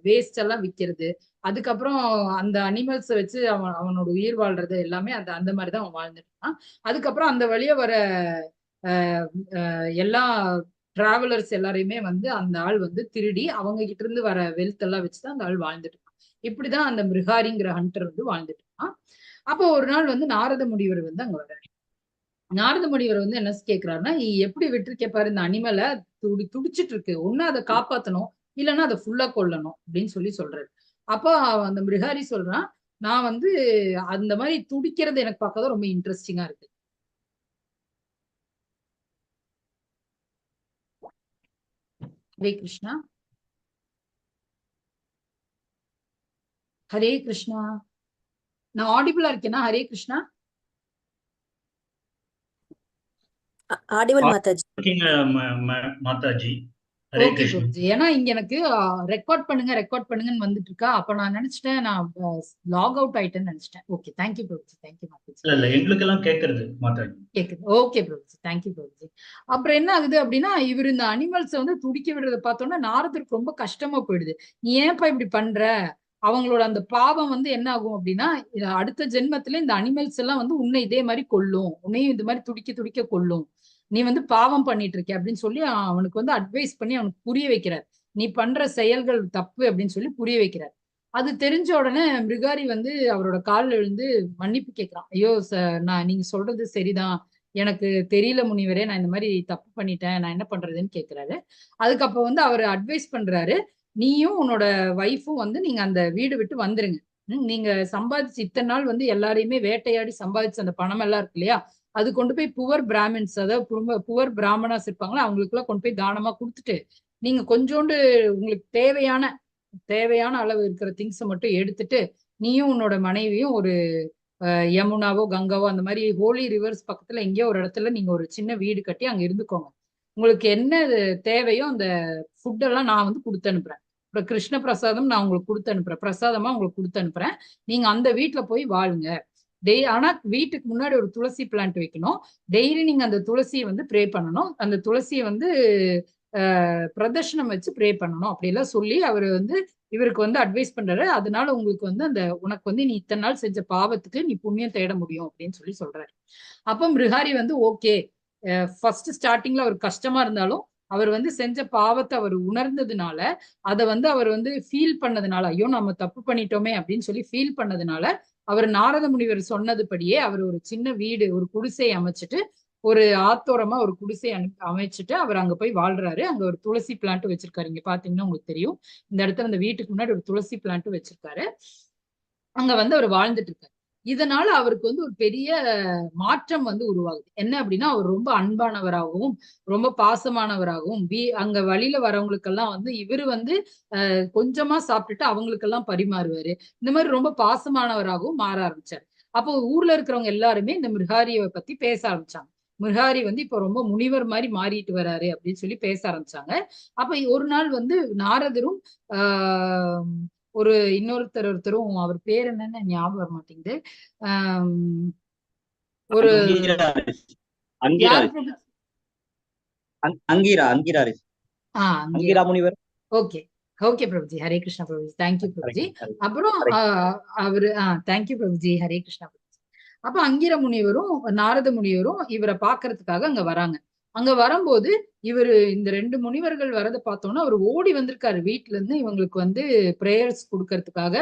Speaker 1: வேஸ்ட் எல்லாம் விற்கிறது, அதுக்கப்புறம் அந்த அனிமல்ஸை வச்சு அவனோட உயிர் வாழ்றது எல்லாமே அந்த மாதிரிதான் அவன் வாழ்ந்துட்டு இருக்கான். அதுக்கப்புறம் அந்த வழியா வர எல்லா டிராவலர்ஸ் எல்லாரையுமே அந்த ஆள் திருடி அவங்க கிட்ட இருந்து வர வெல்த் எல்லாம் வச்சுதான் அந்த ஆள் வாழ்ந்துட்டு இருக்கான். இப்படிதான் அந்த மிருஹாரிங்கிற ஹண்டர் வாழ்ந்துட்டு இருக்கான். அப்போ ஒரு நாள் நாரத முனிவர் அங்க வர்றாரு. நாரத முனிவர் என்ன கேட்கிறாருன்னா, எப்படி விட்டுருக்க பாரு, இந்த அனிமலை துடிச்சிட்டு இருக்கு, ஒண்ணு அதை காப்பாத்தணும், இல்லைன்னா அதை ஃபுல்லா கொல்லணும் அப்படின்னு சொல்றாரு. அப்போ அந்த மிருஹாரி சொல்றான், நான் அந்த மாதிரி துடிக்கிறது எனக்கு பார்க்கதான் ரொம்ப இன்ட்ரெஸ்டிங்கா இருக்கு. ஹரே கிருஷ்ணா. ஹரே கிருஷ்ணா. நான் ஆடிபிளா இருக்கேனா? ஹரே கிருஷ்ணா.
Speaker 4: ஆடிபிள் மாதாஜி.
Speaker 3: மாதாஜி.
Speaker 1: ஓகே பிரபுஜி. ஏன்னா இங்க எனக்கு ரெக்கார்ட் பண்ணுங்கன்னு வந்துட்டு இருக்கா. அப்ப நான் நினைச்சிட்டேன், நான் லாக் அவுட் ஆயிட்டேன்னு நினைச்சிட்டேன். Okay, thank you Prabhuji, thank you Mataji.
Speaker 3: இல்ல எங்களுக்கு எல்லாம் கேக்குறது மாதாஜி.
Speaker 1: கேக்குது. Okay Prabhuji, thank you Prabhuji. அப்புறம் என்ன ஆகுது அப்படின்னா, இவர் இந்த அனிமல்ஸ் துடிக்க விடுறத பார்த்தோன்னா நாரதருக்கு ரொம்ப கஷ்டமா போயிடுது. நீ ஏன்ப்பா இப்படி பண்ற? அவங்களோட அந்த பாவம் என்ன ஆகும் அப்படின்னா, அடுத்த ஜென்மத்துல இந்த அனிமல்ஸ் எல்லாம் உன்னை இதே மாதிரி கொல்லும், உன்னையும் இந்த மாதிரி துடிக்க துடிக்க கொல்லும், நீ பாவம் பண்ணிட்டு இருக்க அப்படின்னு சொல்லி அவனுக்கு அட்வைஸ் பண்ணி அவனுக்கு புரிய வைக்கிறார். நீ பண்ற செயல்கள் தப்பு அப்படின்னு சொல்லி புரிய வைக்கிறார். அது தெரிஞ்ச உடனே மிருகாரி அவரோட காலில் விழுந்து மன்னிப்பு கேட்கிறான். ஐயோ நீங்க சொல்றது சரிதான், எனக்கு தெரியல முனிவரே, நான் இந்த மாதிரி தப்பு பண்ணிட்டேன், நான் என்ன பண்றதுன்னு கேட்கிறாரு. அதுக்கப்ப அவர் அட்வைஸ் பண்றாரு, நீயும் உன்னோட ஒய்ஃபும் நீங்க அந்த வீடு விட்டு வந்துருங்க. நீங்க சம்பாதிச்சு இத்தனை நாள் எல்லாரையுமே வேட்டையாடி சம்பாதிச்சு அந்த பணம் எல்லாம் இருக்கு இல்லையா, அது கொண்டு போய் புவர் பிராமின்ஸ், அதாவது புவர் பிராமணாஸ் இருப்பாங்களா, அவங்களுக்கு எல்லாம் கொண்டு போய் தானமா கொடுத்துட்டு நீங்க கொஞ்சோண்டு உங்களுக்கு தேவையான அளவு இருக்கிற திங்ஸை மட்டும் எடுத்துட்டு நீயும் உன்னோட மனைவியும் ஒரு யமுனாவோ கங்காவோ அந்த மாதிரி ஹோலி ரிவர்ஸ் பக்கத்துல எங்கேயோ ஒரு இடத்துல நீங்க ஒரு சின்ன வீடு கட்டி அங்க இருந்துக்கோங்க. உங்களுக்கு என்ன தேவையோ அந்த ஃபுட்டெல்லாம் நான் கொடுத்து அனுப்புறேன். அப்புறம் கிருஷ்ண பிரசாதம் நான் உங்களுக்கு கொடுத்து அனுப்புறேன், பிரசாதமா உங்களுக்கு கொடுத்து அனுப்புறேன். நீங்க அந்த வீட்டுல போய் வாழுங்க. ஆனா வீட்டுக்கு முன்னாடி ஒரு துளசி பிளான்ட் வைக்கணும். டெய்லி நீங்க அந்த துளசியை ப்ரே பண்ணணும். அந்த துளசியை பிரதர்ஷனம் வச்சு ப்ரே பண்ணணும் அப்படிலாம் சொல்லி அவர் வந்து இவருக்கு வந்து அட்வைஸ் பண்றாரு. அதனால உங்களுக்கு வந்து அந்த உனக்கு வந்து நீ இத்தனை நாள் செஞ்ச பாவத்துக்கு நீ புண்ணியம் தேட முடியும் அப்படின்னு சொல்லி சொல்றாரு. அப்ப மிருகாரி வந்து ஓகே, ஃபர்ஸ்ட் ஸ்டார்டிங்ல அவர் கஷ்டமா இருந்தாலும் அவர் வந்து செஞ்ச பாவத்தை அவர் உணர்ந்ததுனால, அதை வந்து அவர் வந்து ஃபீல் பண்ணதுனால, ஐயோ நம்ம தப்பு பண்ணிட்டோமே அப்படின்னு சொல்லி ஃபீல் பண்ணதுனால, அவர் நாரத முனிவர் சொன்னதுபடியே அவர் ஒரு சின்ன வீடு, ஒரு குடிசை அமைச்சிட்டு, ஒரு ஆத்தோரமா ஒரு குடிசை அமைச்சிட்டு அவர் அங்க போய் வாழ்றாரு. அங்க ஒரு துளசி பிளான்ட் வச்சிருக்காரு. இங்க பாத்தீங்கன்னா உங்களுக்கு தெரியும். இந்த இடத்துல அந்த வீட்டுக்கு முன்னாடி ஒரு துளசி பிளான்ட் வச்சிருக்காரு. அங்க வந்து அவர் வாழ்ந்துட்டு இருக்காரு. இதனால அவருக்கு வந்து ஒரு பெரிய மாற்றம் வந்து உருவாகுது. என்ன அப்படின்னா, அவர் ரொம்ப அன்பானவராகவும் ரொம்ப பாசமானவராகவும் அங்க வழியில வரவங்களுக்கெல்லாம் வந்து இவரு வந்து கொஞ்சமா சாப்பிட்டுட்டு அவங்களுக்கெல்லாம் பரிமாறுவாரு. இந்த மாதிரி ரொம்ப பாசமானவராகவும் மாற ஆரம்பிச்சாரு. அப்போ ஊர்ல இருக்கிறவங்க எல்லாருமே இந்த மிருகாரியை பத்தி பேச ஆரம்பிச்சாங்க. மிருகாரி வந்து இப்ப ரொம்ப முனிவர் மாதிரி மாறிட்டு வராரு அப்படின்னு சொல்லி பேச ஆரம்பிச்சாங்க. அப்ப ஒரு நாள் வந்து நாரதரும் ஆஹ் ஒரு ஒருத்தரும் அவர் பேர் என்னன்னு ஞாபகம் வர மாட்டேங்குது. ஒரு
Speaker 6: அங்கீரா முனிவர்.
Speaker 1: Okay okay Prabhuji, Hare Krishna Prabhuji, thank you Prabhuji. அப்புறம் அவரு தேங்க்யூ பிரபுஜி, ஹரே கிருஷ்ணா பிரபுஜி. அப்ப அங்கிர முனிவரும் நாரத முனிவரும் இவரை பாக்குறதுக்காக அங்க வராங்க. அங்க வரும்போது இவரு இந்த 2 முனிவர்கள் வரதை பார்த்தோன்னா அவர் ஓடி வந்திருக்காரு வீட்டுல இருந்து இவங்களுக்கு வந்து பிரேயர்ஸ் கொடுக்கறதுக்காக,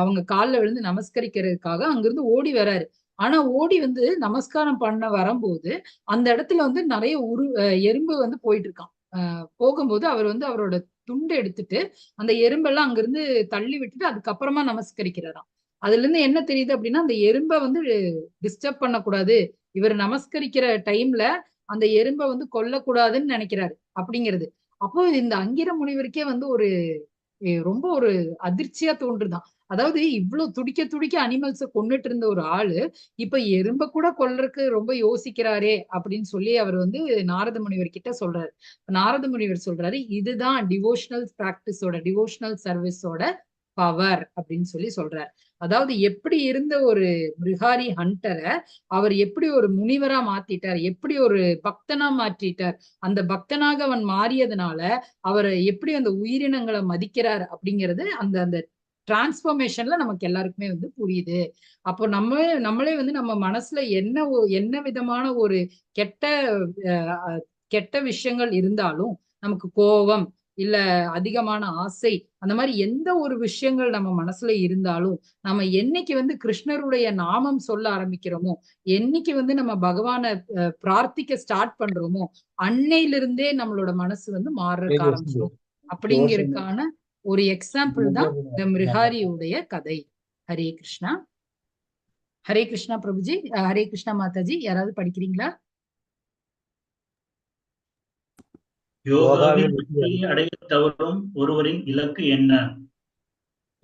Speaker 1: அவங்க காலில் விழுந்து நமஸ்கரிக்கிறதுக்காக அங்கிருந்து ஓடி வராரு. ஆனா ஓடி வந்து நமஸ்காரம் பண்ண வரும்போது அந்த இடத்துல வந்து நிறைய எறும்பு வந்து போயிட்டு இருக்கான். போகும்போது அவர் வந்து அவரோட துண்டு எடுத்துட்டு அந்த எறும்பெல்லாம் அங்கிருந்து தள்ளி விட்டுட்டு அதுக்கப்புறமா நமஸ்கரிக்கிறாராம். அதுல இருந்து என்ன தெரியுது அப்படின்னா, அந்த எறும்பை வந்து டிஸ்டர்ப் பண்ணக்கூடாது, இவர் நமஸ்கரிக்கிற டைம்ல அந்த எறும்பை வந்து கொல்லக்கூடாதுன்னு நினைக்கிறாரு அப்படிங்கிறது. அப்போ இந்த அங்கிர முனிவருக்கே வந்து ரொம்ப ஒரு அதிர்ச்சியா தோன்றுதான். அதாவது இவ்வளவு துடிக்க துடிக்க அனிமல்ஸ கொன்னுட்டு இருந்த ஒரு ஆளு இப்ப எறும்ப கூட கொல்றதுக்கு ரொம்ப யோசிக்கிறாரே அப்படின்னு சொல்லி அவர் வந்து நாரத முனிவர் கிட்ட சொல்றாரு. நாரத முனிவர் சொல்றாரு, இதுதான் டிவோஷனல் பிராக்டிஸோட, டிவோஷனல் சர்வீஸோட பவர் அப்படின்னு சொல்லி சொல்றாரு. அதாவது எப்படி இருந்த ஒரு மிருகாரி ஹண்டரை அவர் எப்படி ஒரு முனிவரா மாத்திட்டார், எப்படி ஒரு பக்தனா மாற்றிட்டார். அந்த பக்தனாக அவன் மாறியதுனால அவரை எப்படி அந்த உயிரினங்களை மதிக்கிறார் அப்படிங்கிறது அந்த அந்த டிரான்ஸ்பர்மேஷன்ல நமக்கு எல்லாருக்குமே வந்து புரியுது. அப்போ நம்மளே வந்து நம்ம மனசுல என்ன விதமான ஒரு கெட்ட விஷயங்கள் இருந்தாலும், நமக்கு கோபம் இல்ல அதிகமான ஆசை, அந்த மாதிரி எந்த ஒரு விஷயங்கள் நம்ம மனசுல இருந்தாலும், நம்ம என்னைக்கு வந்து கிருஷ்ணருடைய நாமம் சொல்ல ஆரம்பிக்கிறோமோ, என்னைக்கு வந்து நம்ம பகவானை பிரார்த்திக்க ஸ்டார்ட் பண்றோமோ, அன்னையிலிருந்தே நம்மளோட மனசு வந்து மாறுறதுக்கு ஆரம்பிச்சிடும். அப்படிங்கிறதுக்கான ஒரு எக்ஸாம்பிள் தான் இந்த மிருகாரியுடைய கதை. ஹரே கிருஷ்ணா. ஹரே கிருஷ்ணா பிரபுஜி, ஹரே கிருஷ்ணா மாதாஜி, யாராவது படிக்கிறீங்களா?
Speaker 3: யோகாவில் வெற்றியை அடைய தவறும் ஒருவரின் இலக்கு என்ன?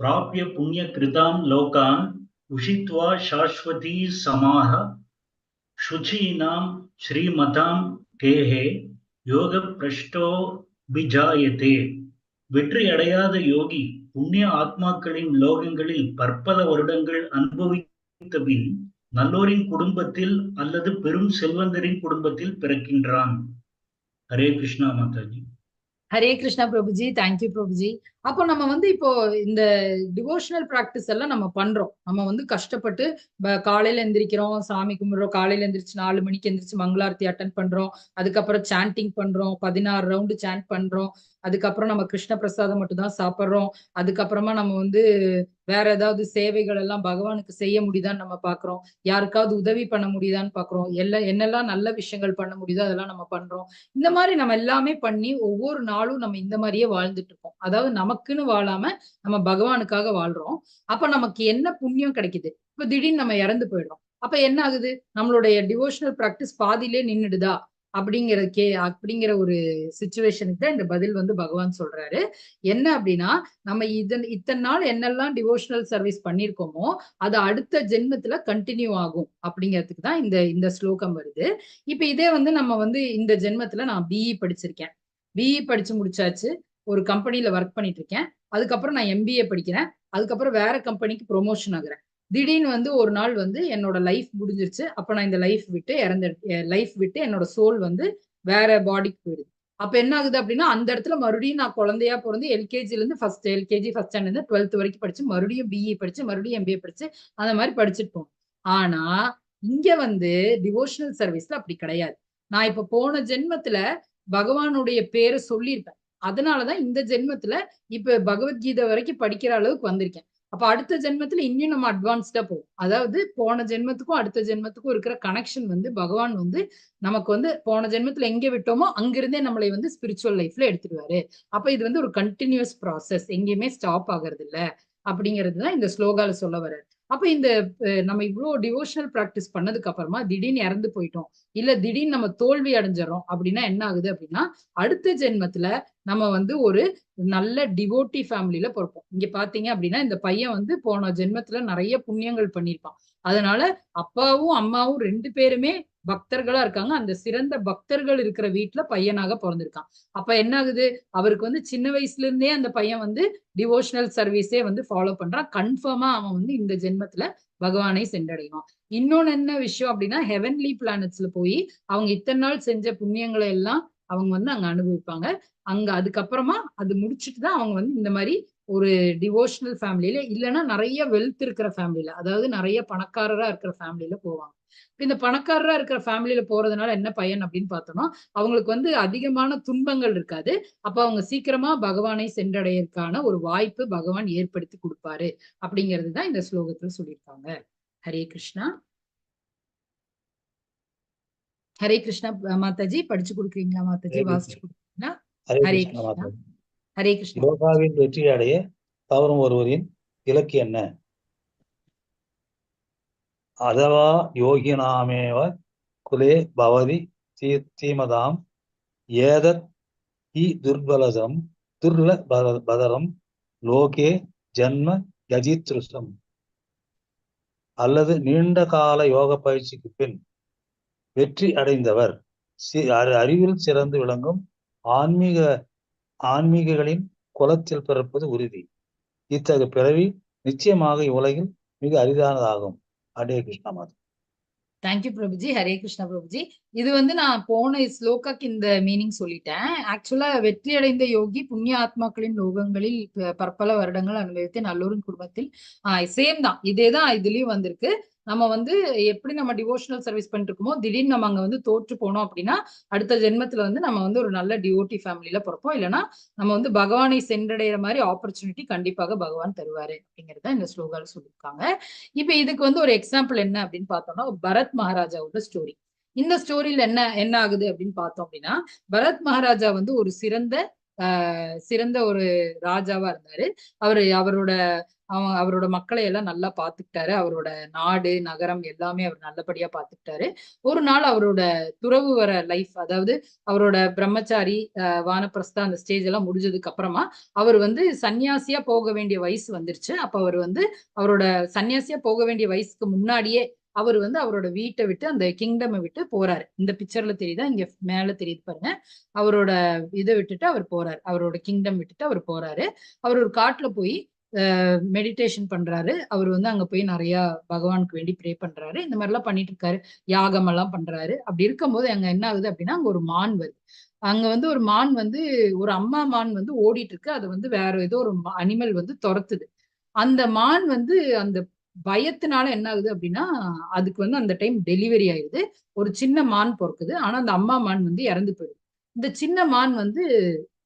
Speaker 3: பிராப்ய புண்ணிய கிருதாம் லோகான் உஷித்வா சாஸ்வதி சமாஹ சுச்சீனாம் ஸ்ரீமதாம் கேஹே யோக பிரஷ்டோ பிஜாயதே. வெற்றி அடையாத யோகி புண்ணிய ஆத்மாக்களின் லோகங்களில் பற்பல வருடங்கள் அனுபவித்த பின் நல்லோரின் குடும்பத்தில் அல்லது பெரும் செல்வந்தரின் குடும்பத்தில் பிறக்கின்றான். ஹரே கிருஷ்ணா மாதாஜி.
Speaker 1: ஹரே கிருஷ்ணா பிரபுஜி, தேங்க்யூ பிரபுஜி. அப்போ நம்ம வந்து இப்போ இந்த டிவோஷனல் பிராக்டிஸ் எல்லாம் நம்ம பண்றோம். நம்ம வந்து கஷ்டப்பட்டு காலையில எந்திரிக்கிறோம், சாமி கும்பிடுறோம், காலையில எந்திரிச்சு 4 மணிக்கு எந்திரிச்சு மங்களாரத்தி அட்டன் பண்றோம், அதுக்கப்புறம் சாண்டிங் பண்றோம், 16 ரவுண்டு சாண்ட் பண்றோம், அதுக்கப்புறம் நம்ம கிருஷ்ண பிரசாதம் மட்டும் தான் சாப்பிட்றோம், அதுக்கப்புறமா நம்ம வந்து வேற ஏதாவது சேவைகள் எல்லாம் பகவானுக்கு செய்ய முடியுதான்னு நம்ம பாக்குறோம், யாருக்காவது உதவி பண்ண முடியுதான்னு பாக்குறோம், என்னெல்லாம் நல்ல விஷயங்கள் பண்ண முடியுதோ அதெல்லாம் நம்ம பண்றோம். இந்த மாதிரி நம்ம எல்லாமே பண்ணி ஒவ்வொரு நாளும் நம்ம இந்த மாதிரியே வாழ்ந்துட்டு இருக்கோம். அதாவது நமக்குன்னு வாழாம நம்ம பகவானுக்காக வாழ்றோம். அப்ப நமக்கு என்ன புண்ணியம் கிடைக்குது? இப்ப திடீர்னு நம்ம இறந்து போயிடுறோம். அப்ப என்ன ஆகுது? நம்மளுடைய டிவோஷனல் பிராக்டிஸ் பாதியிலே நின்னுடுதா அப்படிங்கிற ஒரு சிச்சுவேஷனுக்கு தான் இந்த பதில் வந்து பகவான் சொல்றாரு. என்ன அப்படின்னா, நம்ம இத்தனை நாள் என்னெல்லாம் டிவோஷனல் சர்வீஸ் பண்ணிருக்கோமோ அது அடுத்த ஜென்மத்துல கண்டினியூ ஆகும் அப்படிங்கிறதுக்கு தான் இந்த ஸ்லோகம் வருது. இப்ப இதே வந்து நம்ம வந்து இந்த ஜென்மத்துல நான் பிஇ படிச்சிருக்கேன், பிஇ படிச்சு முடிச்சாச்சு, ஒரு கம்பெனில ஒர்க் பண்ணிட்டு இருக்கேன், அதுக்கப்புறம் நான் எம்பிஏ படிக்கிறேன், அதுக்கப்புறம் வேற கம்பெனிக்கு ப்ரொமோஷன் ஆகுறேன். திடீர்னு வந்து ஒரு நாள் வந்து என்னோட லைஃப் முடிஞ்சிருச்சு. அப்ப நான் இந்த லைஃப் விட்டு என்னோட சோல் வந்து வேற பாடிக்கு போயிடுது. அப்ப என்ன ஆகுது அப்படின்னா அந்த இடத்துல மறுபடியும் நான் குழந்தையா பிறந்து எல்கேஜில இருந்து ஃபர்ஸ்ட் ஸ்டாண்டர்ட் 12th வரைக்கும் படிச்சு மறுபடியும் பிஇ படிச்சு மறுபடியும் எம்பிஏ படிச்சு அந்த மாதிரி படிச்சுட்டு போனோம். ஆனா இங்க வந்து டிவோஷனல் சர்வீஸ்ல அப்படி கிடையாது. நான் இப்ப போன ஜென்மத்துல பகவானுடைய பேரை சொல்லியிருப்பேன். அதனாலதான் இந்த ஜென்மத்துல இப்ப பகவத்கீதை வரைக்கும் படிக்கிற அளவுக்கு வந்திருக்கேன். அப்ப அடுத்த ஜென்மத்துல இன்னும் நம்ம அட்வான்ஸ்டா போகும். அதாவது போன ஜென்மத்துக்கும் அடுத்த ஜென்மத்துக்கும் இருக்கிற கனெக்ஷன் வந்து பகவான் வந்து நமக்கு வந்து போன ஜென்மத்துல எங்க விட்டோமோ அங்கிருந்தே நம்மளை வந்து ஸ்பிரிச்சுவல் லைஃப்ல எடுத்துடுவாரு. அப்ப இது வந்து ஒரு கண்டினியூஸ் ப்ராசஸ், எங்கேயுமே ஸ்டாப் ஆகுறது இல்ல அப்படிங்கிறதுதான் இந்த ஸ்லோகால சொல்ல வர்றாரு. அப்ப இந்த நம்ம இவ்வளவு டிவோஷனல் பிராக்டிஸ் பண்ணதுக்கு அப்புறமா திடீர்னு இறந்து போயிட்டோம், இல்ல திடீர்னு நம்ம தோல்வி அடைஞ்சிடறோம் அப்படின்னா என்ன ஆகுது அப்படின்னா அடுத்த ஜென்மத்துல நம்ம வந்து ஒரு நல்ல டிவோட்டி ஃபேமிலியில பிறப்போம். இங்க பாத்தீங்க அப்படின்னா இந்த பையன் வந்து போன ஜென்மத்துல நிறைய புண்ணியங்கள் பண்ணியிருப்பான். அதனால அப்பாவும் அம்மாவும் 2 பேருமே பக்தர்களா இருக்காங்க. அந்த சிறந்த பக்தர்கள் இருக்கிற வீட்டுல பையனாக பிறந்திருக்கான். அப்ப என்ன ஆகுது, அவருக்கு வந்து சின்ன வயசுல இருந்தே அந்த பையன் வந்து டிவோஷனல் சர்வீஸே வந்து ஃபாலோ பண்றான். கன்ஃபார்மா அவன் வந்து இந்த ஜென்மத்துல பகவானை சென்றடைவான். இன்னொன்னு என்ன விஷயம் அப்படின்னா ஹெவன்லி பிளானட்ஸ்ல போய் அவங்க இத்தனை நாள் செஞ்ச புண்ணியங்களை எல்லாம் அவங்க வந்து அங்க அனுபவிப்பாங்க. அங்க அதுக்கப்புறமா அது முடிச்சுட்டு தான் அவங்க வந்து இந்த மாதிரி ஒரு டிவோஷனல் ஃபேமிலியில இல்லைன்னா நிறைய வெல்த் இருக்கிற ஃபேமிலியில, அதாவது நிறைய பணக்காரரா இருக்கிற ஃபேமிலியில போவாங்க. இந்த பணக்காரரா இருக்கிற ஃபேமிலியில போறதுனால என்ன பயன் அப்படின்னு பார்த்தோம்னா அவங்களுக்கு வந்து அதிகமான துன்பங்கள் இருக்காது. அப்ப அவங்க சீக்கிரமா பகவானை சென்றடையறதுக்கான ஒரு வாய்ப்பு பகவான் ஏற்படுத்தி கொடுப்பாரு அப்படிங்கிறது தான் இந்த ஸ்லோகத்துல சொல்லியிருக்காங்க. ஹரே கிருஷ்ணா. ஹரே கிருஷ்ணா. மாதாஜி படிச்சு கொடுக்குறீங்களா? மாதாஜி வாசிச்சு கொடுக்குறீங்களா? ஹரே கிருஷ்ணா. ஹரே கிருஷ்ணா.
Speaker 2: யோகாவில் வெற்றி அடைய தவறும் ஒருவரின் இலக்கு என்ன? அதவா யோகினாமேவ குலே பவதி தீமதாம் ஏதத் இ துர்பலதம் பதரம் லோகே ஜன்ம கஜித்ருஷம். அல்லது நீண்ட கால யோக பயிற்சிக்கு பின் வெற்றி அடைந்தவர் அறிவில் சிறந்து விளங்கும் ஆன்மீகங்களின் குலத்தில் பிறப்பது உறுதி. இத்தகைய பிறவி நிச்சயமாக இவ்வுலகில் மிக அரிதானதாகும். ஹரே கிருஷ்ணா மாதா.
Speaker 1: தேங்க்யூ பிரபுஜி. ஹரே கிருஷ்ணா பிரபுஜி. இது வந்து நான் போன ஸ்லோகாக்கு இந்த மீனிங் சொல்லிட்டேன். ஆக்சுவலா வெற்றி அடைந்த யோகி புண்ணிய ஆத்மாக்களின் லோகங்களில் பற்பல வருடங்கள் அனுபவித்து நல்லோரின் குடும்பத்தில் சேம் தான், இதேதான் இதுலயும் வந்திருக்கு. நம்ம வந்து எப்படி நம்ம டிவோஷனல் சர்வீஸ் பண்ணிட்டு இருக்கோமோ திடீர்னு நம்ம அங்க வந்து தோற்று போனோம் அப்படின்னா அடுத்த ஜென்மத்துல வந்து நம்ம வந்து ஒரு நல்ல டிவோட்டி ஃபேமிலியில பிறப்போம். இல்லைன்னா நம்ம வந்து பகவானை சென்றடைகிற மாதிரி ஆப்பர்ச்சுனிட்டி கண்டிப்பாக பகவான் தருவாரு அப்படிங்கறத இந்த ஸ்லோகால சொல்லியிருக்காங்க. இப்ப இதுக்கு வந்து ஒரு எக்ஸாம்பிள் என்ன அப்படின்னு பார்த்தோம்னா பரத் மகாராஜாவோட ஸ்டோரி. இந்த ஸ்டோரியில என்ன ஆகுது அப்படின்னு பார்த்தோம் அப்படின்னா பரத் மகாராஜா வந்து ஒரு சிறந்த ஒரு ராஜாவா இருந்தாரு. அவரோட மக்களை எல்லாம் நல்லா பாத்துக்கிட்டாரு. அவரோட நாடு நகரம் எல்லாமே அவர் நல்லபடியா பாத்துக்கிட்டாரு. ஒரு நாள் அவரோட துறவு வர லைஃப், அதாவது அவரோட பிரம்மச்சாரி வானப்பிரஸ்தா அந்த ஸ்டேஜ் எல்லாம் முடிஞ்சதுக்கு அப்புறமா அவர் வந்து சன்னியாசியா போக வேண்டிய வயசு வந்துருச்சு. அப்ப அவர் வந்து அவரோட சன்னியாசியா போக வேண்டிய வயசுக்கு முன்னாடியே அவர் வந்து அவரோட வீட்டை விட்டு அந்த கிங்டம் விட்டு போறாரு. இந்த பிக்சர்ல தெரியுதா, இங்க மேல தெரியுது பாருங்க. அவரோட இதை விட்டுட்டு அவர் போறாரு, அவரோட கிங்டம் விட்டுட்டு அவர் போறாரு. அவர் ஒரு காட்டுல போய் மெடிடேஷன் பண்றாரு. அவர் வந்து அங்க போய் நிறைய பகவானுக்கு வேண்டி ப்ரே பண்றாரு. இந்த மாதிரி எல்லாம் பண்ணிட்டு இருக்காரு, யாகம் எல்லாம் பண்றாரு. அப்படி இருக்கும்போது அங்க என்ன ஆகுது அப்படின்னா அங்க ஒரு மான் வருது. அங்க வந்து ஒரு மான் வந்து ஒரு அம்மா மான் வந்து ஓடிட்டு இருக்கு. அது வந்து வேற ஏதோ ஒரு அனிமல் வந்து துரத்துது. அந்த மான் வந்து அந்த பயத்தினால என்ன ஆகுது அப்படின்னா அதுக்கு வந்து அந்த டைம் டெலிவரி ஆயிடுது. ஒரு சின்ன மான் பிறக்குது. ஆனா அந்த அம்மா மான் வந்து இறந்து போயிடுது. இந்த சின்ன மான் வந்து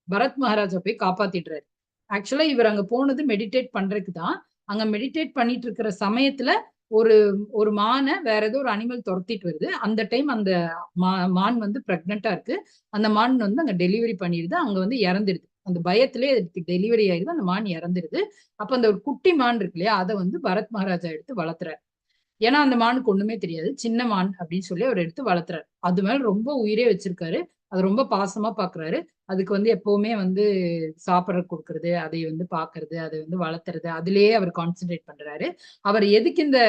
Speaker 1: பரத் மகாராஜா போய் காப்பாத்திடுறாரு. ஆக்சுவலா இவர் அங்க போனது மெடிடேட் பண்றதுக்கு தான். அங்க மெடிடேட் பண்ணிட்டு இருக்கிற சமயத்துல ஒரு மானை வேற ஏதோ ஒரு அனிமல் துரத்திட்டு வருது. அந்த டைம் அந்த மான் வந்து பிரெக்னெண்டா இருக்கு. அந்த மான் வந்து அங்க டெலிவரி பண்ணிடுது. அங்க வந்து இறந்துடுது. அந்த பயத்திலே டெலிவரி ஆயிடுது. அந்த மான் இறந்துடுது. அப்ப அந்த ஒரு குட்டி மான் இருக்கு இல்லையா, அதை வந்து பரத் மகாராஜா எடுத்து வளர்த்துறாரு. ஏன்னா அந்த மானுக்கு ஒண்ணுமே தெரியாது, சின்ன மான் அப்படின்னு சொல்லி அவர் எடுத்து வளர்த்துறாரு. அது மேல ரொம்ப உயிரே வச்சிருக்காரு. அது ரொம்ப பாசமா பாக்குறாரு. அதுக்கு வந்து எப்பவுமே வந்து சாப்பிட கொடுக்கறது, அதை வந்து பாக்குறது, அதை வந்து வளர்த்துறது, அதுலயே அவர் கான்சென்ட்ரேட் பண்றாரு. அவர் எதுக்கு இந்த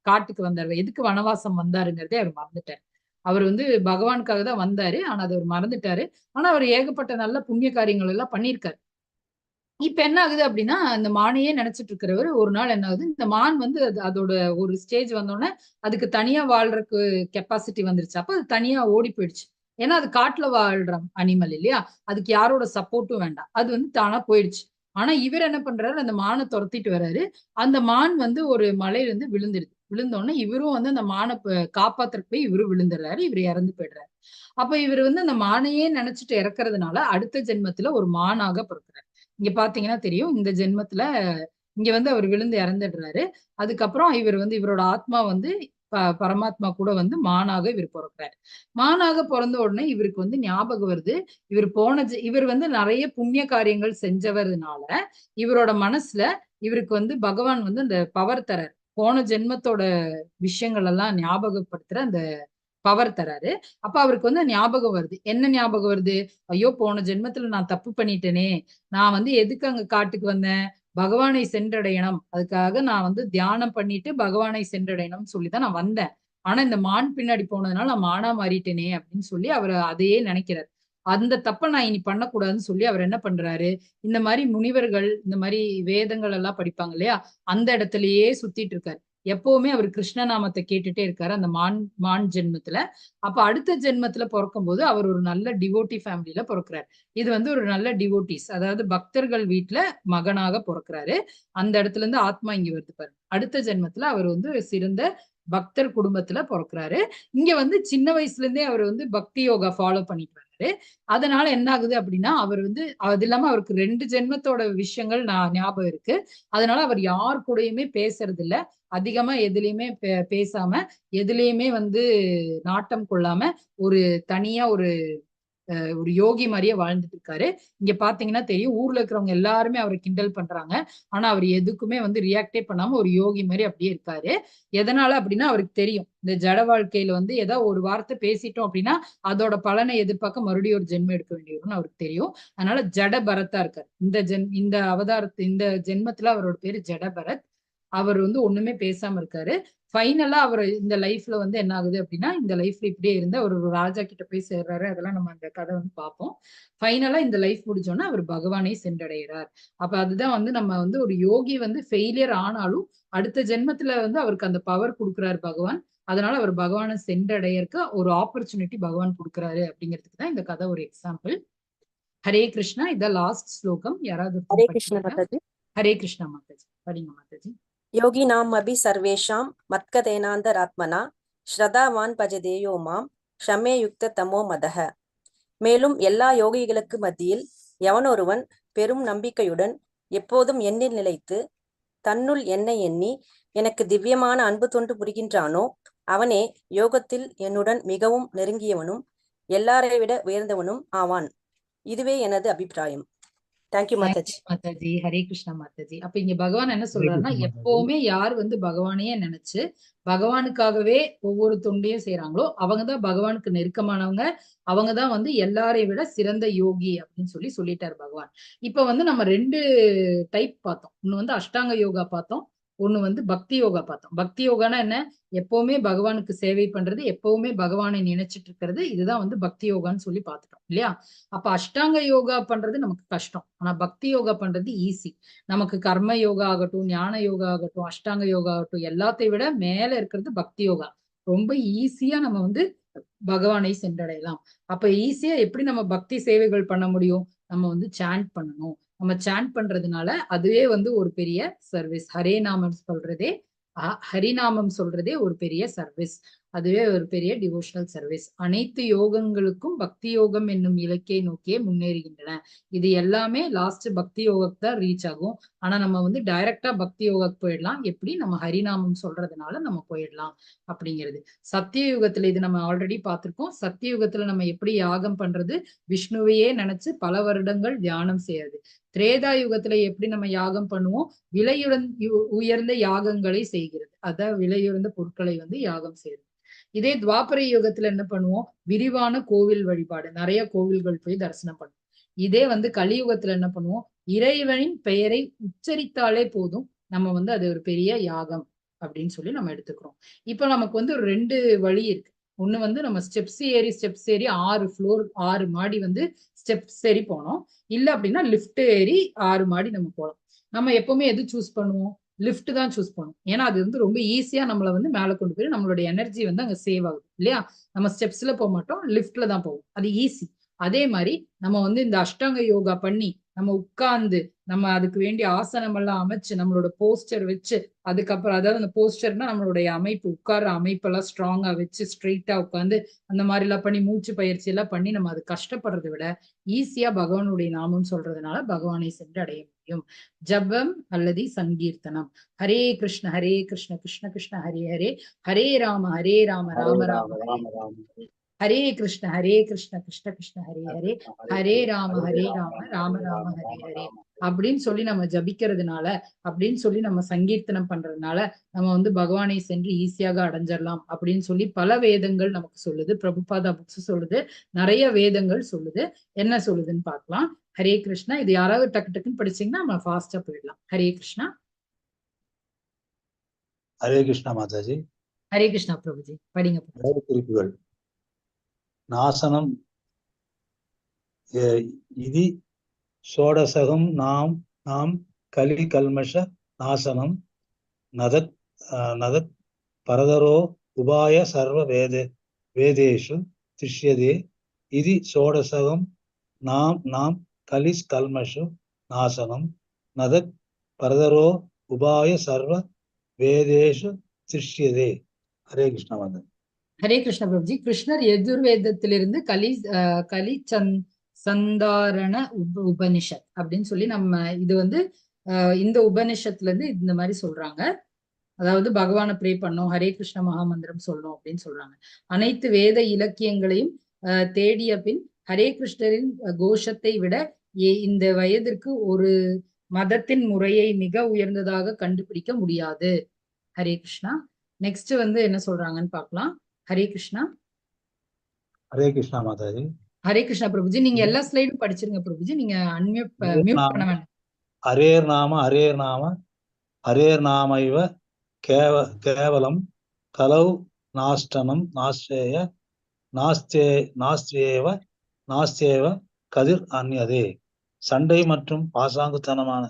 Speaker 1: காட்டுக்கு வந்தாரு, எதுக்கு வனவாசம் வந்தாருங்கிறதே அவர் மறந்துட்டார். அவர் வந்து பகவானுக்காக தான் வந்தாரு. ஆனா அதை அவர் மறந்துட்டாரு. ஆனா அவர் ஏகப்பட்ட நல்ல புண்ணிய காரியங்கள் எல்லாம் பண்ணியிருக்காரு. இப்ப என்ன ஆகுது அப்படின்னா அந்த மானையே நினைச்சிட்டு இருக்கிறவர் ஒரு நாள் என்ன ஆகுது, இந்த மான் வந்து அதோட ஒரு ஸ்டேஜ் வந்தோடனே அதுக்கு தனியா வாழ்றதுக்கு கெப்பாசிட்டி வந்துருச்சு. அப்ப அது தனியா ஓடி போயிடுச்சு. ஏன்னா அது காட்டுல வாழ்ற அனிமல் இல்லையா, அதுக்கு யாரோட சப்போர்ட்டும் வேண்டாம், அது வந்து தானா போயிடுச்சு. ஆனா இவர் என்ன பண்றாரு, அந்த மானை துரத்திட்டு வர்றாரு. அந்த மான் வந்து ஒரு மலையில இருந்து விழுந்துடுது. விழுந்தோடனே இவரும் வந்து அந்த மானை காப்பாத்துறதுக்கு போய் இவரும் விழுந்துடுறாரு, இவர் இறந்து போயிடுறாரு. அப்ப இவர் வந்து அந்த மானையே நினைச்சிட்டு இறக்குறதுனால அடுத்த ஜென்மத்துல ஒரு மானாக பிறக்கிறார். இங்க பாத்தீங்கன்னா தெரியும், இந்த ஜென்மத்துல இங்க வந்து அவர் விழுந்து இறந்துடுறாரு. அதுக்கப்புறம் இவர் வந்து இவரோட ஆத்மா வந்து பரமாத்மா கூட வந்து மானாக இவர் பிறக்கிறார். மானாக பிறந்த உடனே இவருக்கு வந்து ஞாபகம் வருது, இவர் இவர் வந்து நிறைய புண்ணிய காரியங்கள் செஞ்சவர்னால இவரோட மனசுல இவருக்கு வந்து பகவான் வந்து அந்த பவர் தரார். போன ஜென்மத்தோட விஷயங்கள் எல்லாம் ஞாபகப்படுத்துற அந்த பவர் தராரு. அப்ப அவருக்கு வந்து ஞாபகம் வருது. என்ன ஞாபகம் வருது? ஐயோ, போன ஜென்மத்துல நான் தப்பு பண்ணிட்டேனே, நான் வந்து எதுக்கு அங்க காட்டுக்கு வந்தேன், பகவானை சென்றடையணும், அதுக்காக நான் வந்து தியானம் பண்ணிட்டு பகவானை சென்றடையணும்னு சொல்லிதான் நான் வந்தேன். ஆனா இந்த மான் பின்னாடி போனதுனால நான் மானா மாறிட்டேனே அப்படின்னு சொல்லி அவர் அதையே நினைக்கிறார். அந்த தப்ப நான் இனி பண்ணக்கூடாதுன்னு சொல்லி அவர் என்ன பண்றாரு, இந்த மாதிரி முனிவர்கள் இந்த மாதிரி வேதங்கள் எல்லாம் படிப்பாங்க இல்லையா, அந்த இடத்துலயே சுத்திட்டு இருக்காரு. எப்பவுமே அவர் கிருஷ்ணநாமத்தை கேட்டுட்டே இருக்காரு அந்த மான் ஜென்மத்துல. அப்ப அடுத்த ஜென்மத்துல பிறக்கும் போது அவர் ஒரு நல்ல டிவோட்டி ஃபேமிலியில பிறக்கிறார். இது வந்து ஒரு நல்ல டிவோட்டிஸ், அதாவது பக்தர்கள் வீட்டுல மகனாக பிறக்கிறாரு. அந்த இடத்துல இருந்து ஆத்மா இங்க வருது பாருங்க. அடுத்த ஜென்மத்துல அவர் வந்து சிறந்த பக்தர் குடும்பத்துல பிறக்கிறாரு. இங்க வந்து சின்ன வயசுல இருந்தே அவர் வந்து பக்தி யோகா ஃபாலோ பண்ணிட்டு வர்றாரு. அதனால என்ன ஆகுது அப்படின்னா, அவர் வந்து அது இல்லாம அவருக்கு 2 ஜென்மத்தோட விஷயங்கள் ஞாபகம் இருக்கு. அதனால அவர் யார் கூடயுமே பேசுறது இல்ல. அதிகமா எதுலயுமே பேசாம, எதுலயுமே வந்து நாட்டம் கொள்ளாம ஒரு தனியா ஒரு யோகி மாதிரியே வாழ்ந்துட்டு இருக்காரு. இங்க பாத்தீங்கன்னா தெரியும், ஊர்ல இருக்கிறவங்க எல்லாருமே அவரை கிண்டல் பண்றாங்க. ஆனா அவர் எதுக்குமே வந்து ரியாக்டே பண்ணாம ஒரு யோகி மாதிரி அப்படியே இருக்காரு. எதனால அப்படின்னா அவருக்கு தெரியும், இந்த ஜட வாழ்க்கையில வந்து ஏதாவது ஒரு வார்த்தை பேசிட்டோம் அப்படின்னா அதோட பலனை எதிர்பார்க்க மறுபடியும் ஒரு ஜென்மம் எடுக்க வேண்டியதுன்னு அவருக்கு தெரியும். அதனால ஜட பரத்தா இருக்காரு. இந்த அவதாரத்து இந்த ஜென்மத்துல அவரோட பேரு ஜட பரத். அவர் வந்து ஒண்ணுமே பேசாம இருக்காரு. ஃபைனலா அவர் இந்த லைஃப்ல வந்து என்ன ஆகுது அப்படின்னா, இந்த லைஃப்ல இப்படியே இருந்த ஒரு ராஜா கிட்ட போய் சேர்றாரு. அதெல்லாம் நம்ம அந்த கதை வந்து பார்ப்போம். ஃபைனலா இந்த லைஃப் முடிஞ்சோன்னா அவர் பகவானை சென்றடைகிறார். அப்ப அதுதான் வந்து நம்ம வந்து ஒரு யோகி வந்து ஃபெயிலியர் ஆனாலும் அடுத்த ஜென்மத்துல வந்து அவருக்கு அந்த பவர் கொடுக்குறாரு பகவான். அதனால அவர் பகவானை சென்றடையறக்கு ஒரு ஆப்பர்ச்சுனிட்டி பகவான் கொடுக்குறாரு அப்படிங்கிறதுக்கு தான் இந்த கதை ஒரு எக்ஸாம்பிள். ஹரே கிருஷ்ணா. இதான் லாஸ்ட் ஸ்லோகம். யாராவது
Speaker 4: ஹரே கிருஷ்ண மாதாஜி.
Speaker 1: ஹரே கிருஷ்ணா மாதாஜி. படிங்க மாதாஜி.
Speaker 4: யோகினாம் அபி சர்வேஷாம் மத்கதேனாந்தராத்மனா ஸ்ரதாவான் பஜதேயோ மாம் ஷமே யுக்த தமோ மதஹ. மேலும் எல்லா யோகிகளுக்கு மத்தியில் எவனொருவன் பெரும் நம்பிக்கையுடன் எப்போதும் எண்ணில் நிலைத்து தன்னுள் என்னை எண்ணி எனக்கு திவ்யமான அன்பு தொண்டு புரிகின்றானோ அவனே யோகத்தில் என்னுடன் மிகவும் நெருங்கியவனும் எல்லாரை விட உயர்ந்தவனும் ஆவான். இதுவே எனது அபிப்பிராயம். தேங்க்யூ மாதாஜி.
Speaker 1: மாதாஜி. ஹரே கிருஷ்ணா மாதாஜி. அப்ப இங்க பகவான் என்ன சொல்றாருன்னா, எப்பவுமே யார் வந்து பகவானையே நினைச்சு பகவானுக்காகவே ஒவ்வொரு தொண்டையும் செய்யறாங்களோ அவங்கதான் பகவானுக்கு நெருக்கமானவங்க. அவங்கதான் வந்து எல்லாரை விட சிறந்த யோகி அப்படின்னு சொல்லிட்டாரு பகவான். இப்ப வந்து நம்ம 2 டைப் பார்த்தோம். ஒண்ணு வந்து அஷ்டாங்க யோகா பார்த்தோம், ஒண்ணு வந்து பக்தி யோகா பார்த்தோம். பக்தி யோகானா என்ன? எப்பவுமே பகவானுக்கு சேவை பண்றது, எப்பவுமே பகவானை நினைச்சிட்டு இருக்கிறது. இதுதான் வந்து பக்தி யோகான்னு சொல்லி பார்த்துட்டோம் இல்லையா? அப்ப அஷ்டாங்க யோகா பண்றது நமக்கு கஷ்டம், ஆனா பக்தி யோகா பண்றது ஈஸி. நமக்கு கர்ம யோகா ஆகட்டும், ஞான யோகா ஆகட்டும், அஷ்டாங்க யோகா ஆகட்டும், எல்லாத்தையும் விட மேல இருக்கிறது பக்தி யோகா. ரொம்ப ஈஸியா நம்ம வந்து பகவானை சென்றடையலாம். அப்ப ஈஸியா எப்படி நம்ம பக்தி சேவைகள் பண்ண முடியும்? நம்ம வந்து சாண்ட் பண்ணணும். நம்ம சாண்ட் பண்றதுனால அதுவே வந்து ஒரு பெரிய சர்வீஸ். ஹரிநாமம் சொல்றதே ஒரு பெரிய சர்வீஸ். அதுவே ஒரு பெரிய டிவோஷனல் சர்வீஸ். அனைத்து யோகங்களுக்கும் பக்தி யோகம் என்னும் இலக்கை நோக்கியே முன்னேறுகின்றன. இது எல்லாமே லாஸ்ட் பக்தி யோகத்தை தான் ரீச் ஆகும். ஆனா நம்ம வந்து டைரக்டா பக்தி யோகக்கு போயிடலாம். எப்படி? நம்ம ஹரிநாமம் சொல்றதுனால நம்ம போயிடலாம் அப்படிங்கிறது. சத்திய யுகத்துல இது நம்ம ஆல்ரெடி பார்த்திருக்கோம். சத்திய யுகத்துல நம்ம எப்படி யாகம் பண்றது? விஷ்ணுவையே நினைச்சு பல வருடங்கள் தியானம் செய்யறது. திரேதா யுகத்துல எப்படி நம்ம யாகம் பண்ணுவோம்? உயர்ந்த யாகங்களை செய்கிறது. அதான் விலையுறந்த பொருட்களை வந்து யாகம் செய்யறது. இதே துவாபர யுகத்துல என்ன பண்ணுவோம்? விரிவான கோவில் வழிபாடு, நிறைய கோவில்கள் போய் தரிசனம் பண்ணுவோம். இதே வந்து கலியுகத்துல என்ன பண்ணுவோம்? இறைவனின் பெயரை உச்சரித்தாலே போதும், நம்ம வந்து அது ஒரு பெரிய யாகம் அப்படின்னு சொல்லி நம்ம எடுத்துக்கிறோம். இப்ப நமக்கு வந்து ஒரு 2 வழி இருக்கு. ஒண்ணு வந்து நம்ம ஸ்டெப்ஸ் ஏறி 6 ஃப்ளோர் 6 மாடி வந்து ஸ்டெப்ஸ் ஏறி போனோம். இல்ல அப்படின்னா லிஃப்ட் ஏறி 6 மாடி நம்ம போகலாம். நம்ம எப்பவுமே எது சூஸ் பண்ணுவோம்? லிஃப்ட் தான் சூஸ் பண்ணும். ஏன்னா அது வந்து ரொம்ப ஈஸியா நம்மள வந்து மேல கொண்டு போய் நம்மளுடைய எனர்ஜி வந்து அங்க சேவ் ஆகுது இல்லையா? நம்ம ஸ்டெப்ஸ்ல போக மாட்டோம், லிஃப்ட்ல தான் போவோம். அது ஈஸி. அதே மாதிரி நம்ம வந்து இந்த அஷ்டாங்க யோகா பண்ணி நம்ம உட்கார்ந்து நம்ம அதுக்கு வேண்டிய ஆசனம் எல்லாம் அமைச்சு நம்மளோட போஸ்டர் வச்சு, அதுக்கப்புறம் அதாவது அந்த போஸ்டர்னா நம்மளுடைய அமைப்பு, உட்கார்ற அமைப்பெல்லாம் ஸ்ட்ராங்கா வச்சு ஸ்ட்ரெயிட்டா உட்கார்ந்து அந்த மாதிரி எல்லாம் பண்ணி மூச்சு பயிற்சி எல்லாம் பண்ணி நம்ம அது கஷ்டப்படுறதை விட ஈஸியா பகவானுடைய நாமம் சொல்றதுனால பகவானை சென்று அடைய முடியும். ஜபம் அல்லது சங்கீர்த்தனம். ஹரே கிருஷ்ண கிருஷ்ண கிருஷ்ண ஹரே ஹரே, ஹரே ராம ராம ராம ஹரே கிருஷ்ண கிருஷ்ண கிருஷ்ண ஹரே ஹரே, ஹரே ராம ராம ராம ஹரே ஹரே அப்படின்னு சொல்லி நம்ம ஜபிக்கிறதுனால, அப்படின்னு சொல்லி நம்ம சங்கீர்த்தனம் பண்றதுனால நம்ம வந்து பகவானை சென்று ஈஸியாக அடைஞ்சிடலாம் அப்படின்னு சொல்லி பல வேதங்கள் நமக்கு சொல்லுது. பிரபுபாதா புக்ஸ் சொல்லுது, நிறைய வேதங்கள் சொல்லுது. என்ன சொல்லுதுன்னு பார்க்கலாம். ஹரே கிருஷ்ணா. இது யாராவது டக்கு டக்குன்னு படிச்சீங்கன்னா நம்ம ஃபாஸ்டா போயிடலாம். ஹரே கிருஷ்ணா.
Speaker 2: ஹரே கிருஷ்ணா மாதாஜி.
Speaker 1: ஹரே கிருஷ்ணா பிரபுஜி, படிங்க.
Speaker 2: குறிப்புகள். நாசனம் இதி ஷோடசகம் நாம் கலி கல்மஷ நாசனம் நதத் நதத் பரதரோ உபாய சர்வ வேதேஷு திஷ்யதே இதி ஷோடசகம் நாம் கலிஸ் கல்மஷு நாசனம் நதத் பரதரோ உபாய சர்வ வேதேஷு திஷ்யதே. ஹரே கிருஷ்ணா வந்தன்.
Speaker 1: ஹரே கிருஷ்ண பிரபுஜி. கிருஷ்ணர் எதிர்வேதத்திலிருந்து கலி சந்தாரண உபனிஷத் அப்படின்னு சொல்லி நம்ம இது வந்து இந்த உபனிஷத்துல இருந்து இந்த மாதிரி சொல்றாங்க. அதாவது பகவானை ப்ரே பண்ணோம், ஹரே கிருஷ்ண மகாமந்திரம் சொல்லணும் அப்படின்னு சொல்றாங்க. அனைத்து வேத இலக்கியங்களையும் தேடிய பின் ஹரே கிருஷ்ணரின் கோஷத்தை விட இந்த வயதிற்கு ஒரு மதத்தின் முறையை மிக உயர்ந்ததாக கண்டுபிடிக்க முடியாது. ஹரே கிருஷ்ணா. நெக்ஸ்ட் வந்து என்ன சொல்றாங்கன்னு பார்க்கலாம். ஹரே கிருஷ்ணா.
Speaker 2: ஹரே கிருஷ்ணா மாதாஜி.
Speaker 1: ஹரே கிருஷ்ணா பிரபுஜி. நீங்க எல்லா ஸ்லைடும் படிச்சிருங்க பிரபுஜி, நீங்க மியூட் பண்ண வேண்டாம்.
Speaker 2: ஹரேர் நாம ஹரேர் நாமைவ கேவலம் கலௌ நாஷ்டனம் நாஸ்தேவ கதிர் அந்நியதே. சண்டை மற்றும் பாசாங்குத்தனமான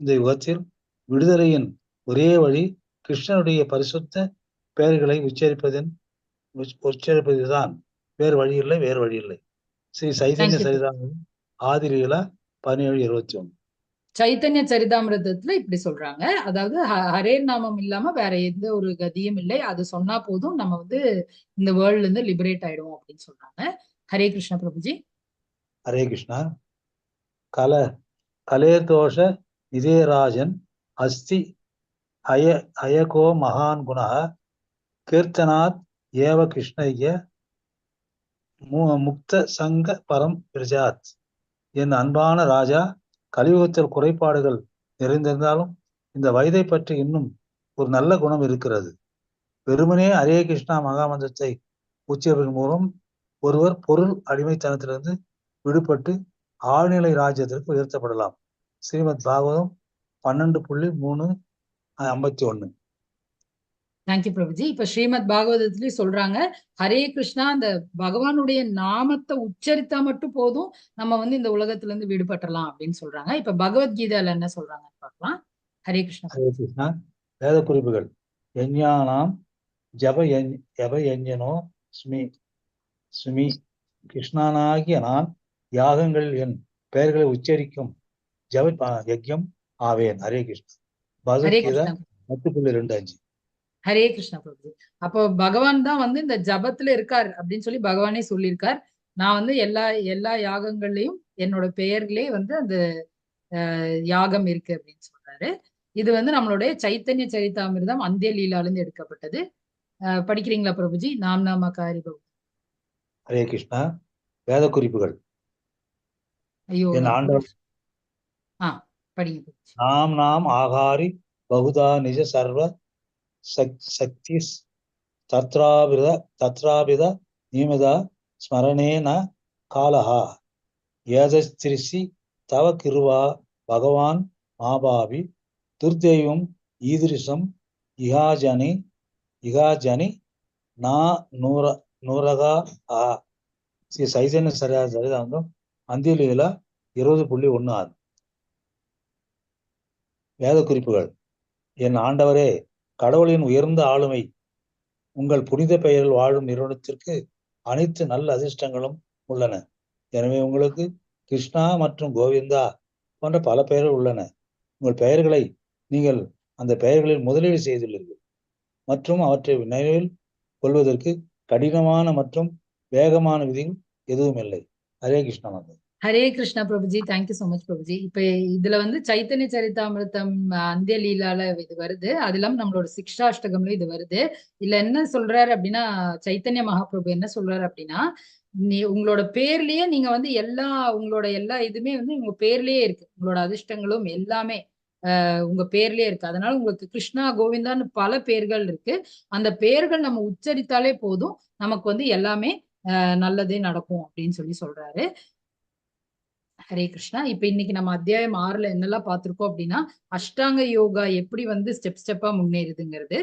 Speaker 2: இந்த யுகத்தில் விடுதலையின் ஒரே வழி கிருஷ்ணனுடைய பரிசுத்த பெயர்களை உச்சரிப்பதுதான். வேறு வழி இல்லை. ஸ்ரீ சைதன்ய சரிதாமிரதம் ஆதிரியில 17:21.
Speaker 1: சைத்தன்ய சரிதாமிரதத்துல இப்படி சொல்றாங்க. அதாவது ஹரே நாமம் இல்லாம வேற எந்த ஒரு கதியும் இல்லை, அது சொன்னா போதும் நம்ம வந்து இந்த வேர்ல்ட்ல இருந்து லிபரேட் ஆயிடுவோம் அப்படின்னு சொல்றாங்க. ஹரே கிருஷ்ணா பிரபுஜி.
Speaker 2: ஹரே கிருஷ்ணா. கலேதோஷ இதேராஜன் அஸ்தி அயகோ மகான் குண கீர்த்தனாத் ஏவ கிருஷ்ணய்ய முக்த சங்க பரம் பிரஜாத். என் அன்பான ராஜா, கலியுகத்தில் குறைபாடுகள் நிறைந்திருந்தாலும் இந்த வயதை பற்றி இன்னும் ஒரு நல்ல குணம் இருக்கிறது. வெறுமனே ஹரே கிருஷ்ணா மகாமந்திரத்தை உச்சரிப்பதன் மூலம் ஒருவர் பொருள் அடிமைத்தனத்திலிருந்து விடுபட்டு ஆழ்நிலை ராஜ்யத்திற்கு உயர்த்தப்படலாம். ஸ்ரீமத் பாகவதம் 12.351.
Speaker 1: தேங்க்யூ பிரபுஜி. இப்ப ஸ்ரீமத் பாகவதத்திலயும் சொல்றாங்க, ஹரே கிருஷ்ணா அந்த பகவானுடைய நாமத்தை உச்சரித்தா மட்டும் போதும், நம்ம வந்து இந்த உலகத்துல இருந்து விடுபட்டலாம் அப்படின்னு சொல்றாங்க. இப்ப பகவத்கீதையில என்ன சொல்றாங்கன்னு பார்க்கலாம். ஹரே கிருஷ்ணா.
Speaker 2: ஹரே கிருஷ்ணா. வேத குறிப்புகள். யஞ்ஞானாம் ஜப யஞ்சனோ ஸ்மி கிருஷ்ணனாகிய நான் யாகங்களில் என் பெயர்களை உச்சரிக்கும் யஜ்யம் ஆவேன். ஹரே கிருஷ்ணா. பகவத்கீதை 10.25.
Speaker 1: ஹரே கிருஷ்ணா பிரபு. அப்போ பகவான் தான் வந்து இந்த ஜபத்துல இருக்கார் அப்படின்னு சொல்லி பகவானே சொல்லியிருக்கார். நான் வந்து எல்லா யாகங்கள்லயும் என்னோட பெயர்களே வந்து அந்த யாகம் இருக்கு அப்படின்னு சொல்றாரு. இது வந்து நம்மளுடைய சைத்தன்ய சரிதாமிர்தம் அந்திய லீலால இருந்து எடுக்கப்பட்டது. படிக்கிறீங்களா பிரபுஜி? நாமகாரி பகு.
Speaker 2: ஹரே கிருஷ்ணா. வேத குறிப்புகள்.
Speaker 1: ஐயோ படிங்க.
Speaker 2: நாம் ஆகாரி பகுதா நிஜ சர்வ சக்தி தத்ராபித நியமிதா ஸ்மரணேன காலஹா ஏதஸ்திரிசி தவ கிருவா பகவான் மாபாவி துர்தெய்வம் ஈதிரிசம் இகாஜனி நா நூரகா ஆ. ஸ்ரீ சைதன்ய சரிதாமிர்தம் அந்தியில 20.16. வேத குறிப்புகள். என் ஆண்டவரே, கடவுளின் உயர்ந்த ஆளுமை உங்கள் புனித பெயரில் வாழும் நிறுவனத்திற்கு அனைத்து நல்ல அதிர்ஷ்டங்களும் உள்ளன. எனவே உங்களுக்கு கிருஷ்ணா மற்றும் கோவிந்தா போன்ற பல பெயர்கள் உள்ளன. உங்கள் பெயர்களை நீங்கள் அந்த பெயர்களில் முதலீடு செய்துள்ளீர்கள் மற்றும் அவற்றை நினைவில் கொள்வதற்கு கடினமான மற்றும் வேகமான விதிகள் எதுவும் இல்லை. ஹரே கிருஷ்ணா மாதா.
Speaker 1: Hare Krishna Prabhuji, thank you so much Prabhuji. இப்ப இதுல வந்து சைத்தன்ய சரிதாமிருத்தம் அந்திய லீலால இது வருது, அது இல்லாம நம்மளோட சிக்ஷாஷ்டகம்ல இது வருது. இதுல என்ன சொல்றாரு அப்படின்னா, சைத்தன்ய மகாபிரபு என்ன சொல்றாரு அப்படின்னா, உங்களோட பேர்லயே நீங்க வந்து உங்களோட எல்லா இதுமே வந்து உங்க பேர்லயே இருக்கு. உங்களோட அதிர்ஷ்டங்களும் எல்லாமே உங்க பேர்லயே இருக்கு. அதனால உங்களுக்கு கிருஷ்ணா கோவிந்தான்னு பல பேர்கள் இருக்கு. அந்த பேர்கள் நம்ம உச்சரித்தாலே போதும், நமக்கு வந்து எல்லாமே நல்லதே நடக்கும் அப்படின்னு சொல்றாரு. ஹரே கிருஷ்ணா. இப்ப இன்னைக்கு நம்ம அத்தியாயம் 6ல என்னெல்லாம் பார்த்திருக்கோம் அப்படின்னா, அஷ்டாங்க யோகா எப்படி வந்து ஸ்டெப்பா முன்னேறுதுங்கிறது,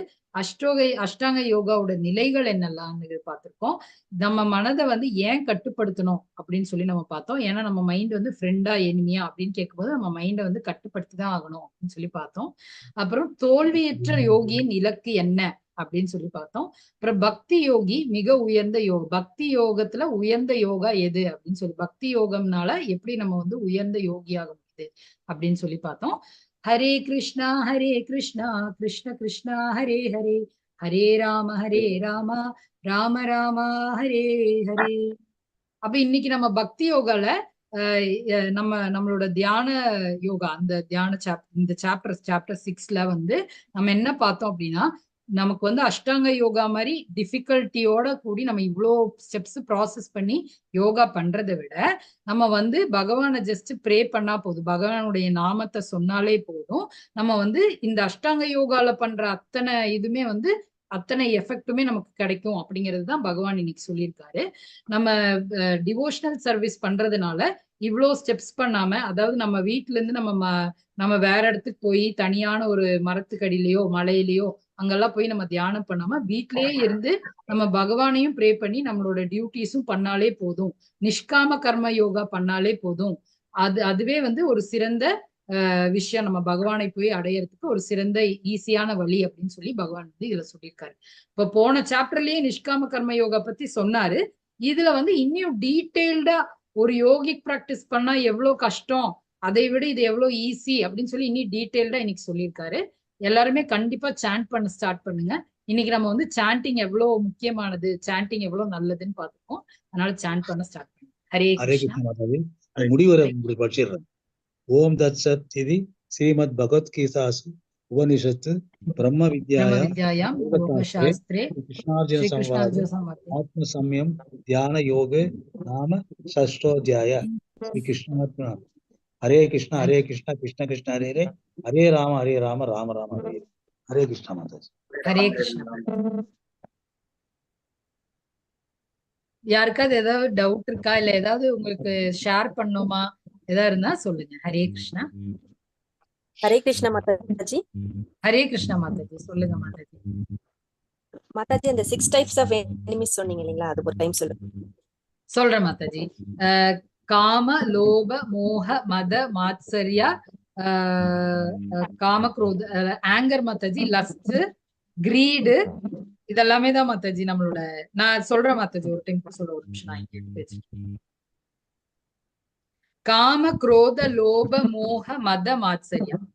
Speaker 1: அஷ்டாங்க யோகாவோட நிலைகள் என்னெல்லாம்னு பார்த்திருக்கோம். நம்ம மனதை வந்து ஏன் கட்டுப்படுத்தணும் அப்படின்னு நம்ம பார்த்தோம். ஏன்னா நம்ம மைண்ட் வந்து ஃப்ரெண்டா எனிமியா அப்படின்னு கேட்கும்போது நம்ம மைண்டை வந்து கட்டுப்படுத்தி தான் ஆகணும் அப்படின்னு பார்த்தோம். அப்புறம் தோல்வியற்ற யோகியின் இலக்கு என்ன அப்படின்னு பார்த்தோம். அப்புறம் பக்தி யோகி மிக உயர்ந்த யோகம், பக்தி யோகத்துல உயர்ந்த யோகா எது அப்படின்னு பக்தி யோகம்னால எப்படி நம்ம வந்து உயர்ந்த யோகியாக முடியுது அப்படின்னு பார்த்தோம். ஹரே கிருஷ்ணா கிருஷ்ண கிருஷ்ணா ஹரே ஹரே, ஹரே ராம ராம ராம ஹரே ஹரே. அப்ப இன்னைக்கு நம்ம பக்தி யோகால நம்மளோட தியான யோகா, அந்த தியான இந்த சாப்டர் 6ல வந்து நம்ம என்ன பார்த்தோம் அப்படின்னா, நமக்கு வந்து அஷ்டாங்க யோகா மாதிரி டிஃபிகல்ட்டியோட கூடி நம்ம இவ்வளோ ஸ்டெப்ஸ் ப்ராசஸ் பண்ணி யோகா பண்றதை விட நம்ம வந்து பகவானை ஜஸ்ட் ப்ரே பண்ணா போதும், பகவானுடைய நாமத்தை சொன்னாலே போதும், நம்ம வந்து இந்த அஷ்டாங்க யோகால பண்ற அத்தனை இதுமே வந்து அத்தனை எஃபெக்ட்டுமே நமக்கு கிடைக்கும் அப்படிங்கிறது தான் பகவான் இன்னைக்கு சொல்லியிருக்காரு. நம்ம டிவோஷனல் சர்வீஸ் பண்றதுனால இவ்வளோ ஸ்டெப்ஸ் பண்ணாம, அதாவது நம்ம வீட்டுல இருந்து நம்ம வேற இடத்துக்கு போய் தனியான ஒரு மரத்துக்கடியிலையோ மலையிலயோ அங்கெல்லாம் போய் நம்ம தியானம் பண்ணாம வீட்லயே இருந்து நம்ம பகவானையும் ப்ரே பண்ணி நம்மளோட டியூட்டிஸும் பண்ணாலே போதும், நிஷ்காம கர்ம யோகா பண்ணாலே போதும். அதுவே வந்து ஒரு சிறந்த விஷயம், நம்ம பகவானை போய் அடையறதுக்கு ஒரு சிறந்த ஈஸியான வழி அப்படின்னு பகவான் வந்து இதுல சொல்லியிருக்காரு. இப்ப போன சாப்டர்லயே நிஷ்காம கர்ம யோகா பத்தி சொன்னாரு. இதுல வந்து இன்னும் டீட்டெயில்டா ஒரு யோகிக் பிராக்டிஸ் பண்ணா எவ்வளவு கஷ்டம், அதை விட இது எவ்வளவு ஈஸி அப்படின்னு இன்னும் டீட்டெயில்டா இன்னைக்கு சொல்லியிருக்காரு. எல்லாருமே கண்டிப்பா சாண்ட் பண்ண ஸ்டார்ட் பண்ணுங்க. இன்னைக்கு நம்ம வந்து சாண்டிங் எவ்வளவு முக்கியமானது, சாண்டிங் எவ்வளவு நல்லதுன்னு பார்த்துப்போம். அதனால சாண்ட் பண்ண ஸ்டார்ட் பண்ணுங்க. ஹரே கிருஷ்ணா மாதாவி.
Speaker 2: முடிவரை படிச்சிடுறேன். ஓம் தத் சத் இது ஸ்ரீமத் பகவத்கீதாசு உபனிஷத்து பிரம்ம வித்யாயாம் யோகசாஸ்திரே கிருஷ்ணார்ஜுன சம்வாதே ஆத்ம சம்யம் தியான யோகே நாம ஷஷ்டோத்யாய. ஸ்ரீ கிருஷ்ணார்ப்பண. ஹரே கிருஷ்ணா கிருஷ்ண கிருஷ்ண ஹரே ஹரே, ஹரே ராம ராம ராம ஹரே. ஹரே கிருஷ்ணா மாதாஜி.
Speaker 1: ஹரே கிருஷ்ணா. யாருக்காவது ஏதாவது டவுட் இருக்கா, இல்ல ஏதாவது உங்களுக்கு ஷேர் பண்ணுமா, ஏதாவது இருந்தா சொல்லுங்க. ஹரே கிருஷ்ணா.
Speaker 4: ஹரே கிருஷ்ணா மாதாஜி.
Speaker 1: ஹரே கிருஷ்ணா மாதாஜி. சொல்லுங்க மாதாஜி.
Speaker 4: மாதாஜி, அந்த 6 types of enemies சொன்னீங்க இல்லைங்களா, அது ஒரு டைம் சொல்லுங்க.
Speaker 1: சொல்றேன் மாதாஜி. காம லோப மோக மத மாத்சரியா, காம குரோத, ஆங்கர் மாதாஜி, லஸ்ட், கிரீடு, இதெல்லாமே தான் மாதாஜி நம்மளோட. நான் சொல்றேன் மாதாஜி, ஒரு டைம் சொல்ற, ஒரு நிமிஷம். காம குரோத லோப மோக மத மாத்சரியம்.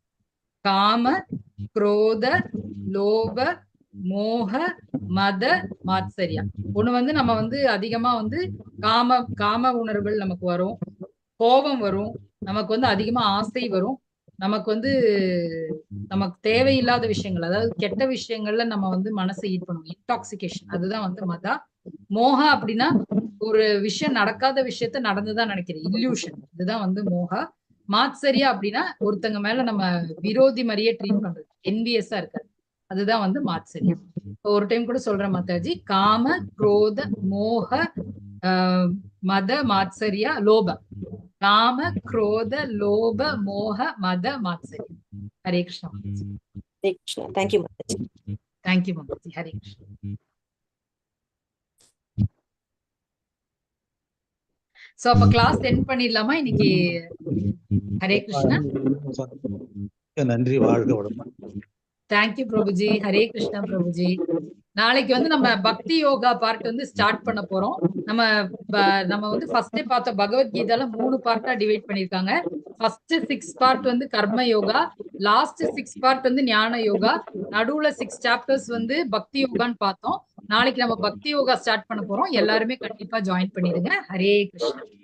Speaker 1: காம குரோத லோப மோக மத மாத்சரியம். ஒண்ணு வந்து நம்ம வந்து அதிகமா வந்து காம உணர்வுகள் நமக்கு வரும், கோபம் வரும், நமக்கு வந்து அதிகமா ஆசை வரும், நமக்கு வந்து நமக்கு தேவையில்லாத விஷயங்கள், அதாவது கெட்ட விஷயங்கள்ல நம்ம வந்து மனசை ஈட் பண்ணுவோம், இன்டாக்சிகேஷன். அதுதான் வந்து மதா. மோகா அப்படின்னா ஒரு விஷயம் நடக்காத விஷயத்த நடந்துதான் நினைக்கிறேன், இல்யூஷன். இதுதான் வந்து மோகா. மாத்சரியா அப்படின்னா ஒருத்தங்க மேல நம்ம விரோதி மாதிரியே ட்ரீட் பண்றது, என்வியஸா இருக்காது, அதுதான் வந்து மாத்சரியா. ஒரு டைம் கூட சொல்ற மாதாஜி, காம குரோத மோக மத மாத்சரியா லோப. காம குரோத லோப மோக மத மாத்சரியா. Hare Krishna.
Speaker 4: Hare Krishna. Thank you Mataji.
Speaker 1: Thank you Mataji. Hare Krishna. So அப்ப கிளாஸ் எண்ட் பண்ணிடலாமா இன்னைக்கு? ஹரே கிருஷ்ணா.
Speaker 2: நன்றி. வாழ்க வளமுடன்.
Speaker 1: தேங்க்யூ பிரபுஜி. ஹரே கிருஷ்ணா பிரபுஜி. நாளைக்கு வந்து நம்ம பக்தி யோகா பார்ட் வந்து ஸ்டார்ட் பண்ண போறோம். நம்ம வந்து ஃபர்ஸ்டே பார்த்தோம், பகவத்கீதால 3 பார்ட்டா டிவைட் பண்ணிருக்காங்க. ஃபர்ஸ்ட் 6 பார்ட் வந்து கர்ம யோகா, லாஸ்ட் 6 பார்ட் வந்து ஞான யோகா, நடுவுல 6 சாப்டர்ஸ் வந்து பக்தி யோகான்னு பார்த்தோம். நாளைக்கு நம்ம பக்தி யோகா ஸ்டார்ட் பண்ண போறோம். எல்லாருமே கண்டிப்பா ஜாயின் பண்ணிடுங்க. ஹரே கிருஷ்ணா.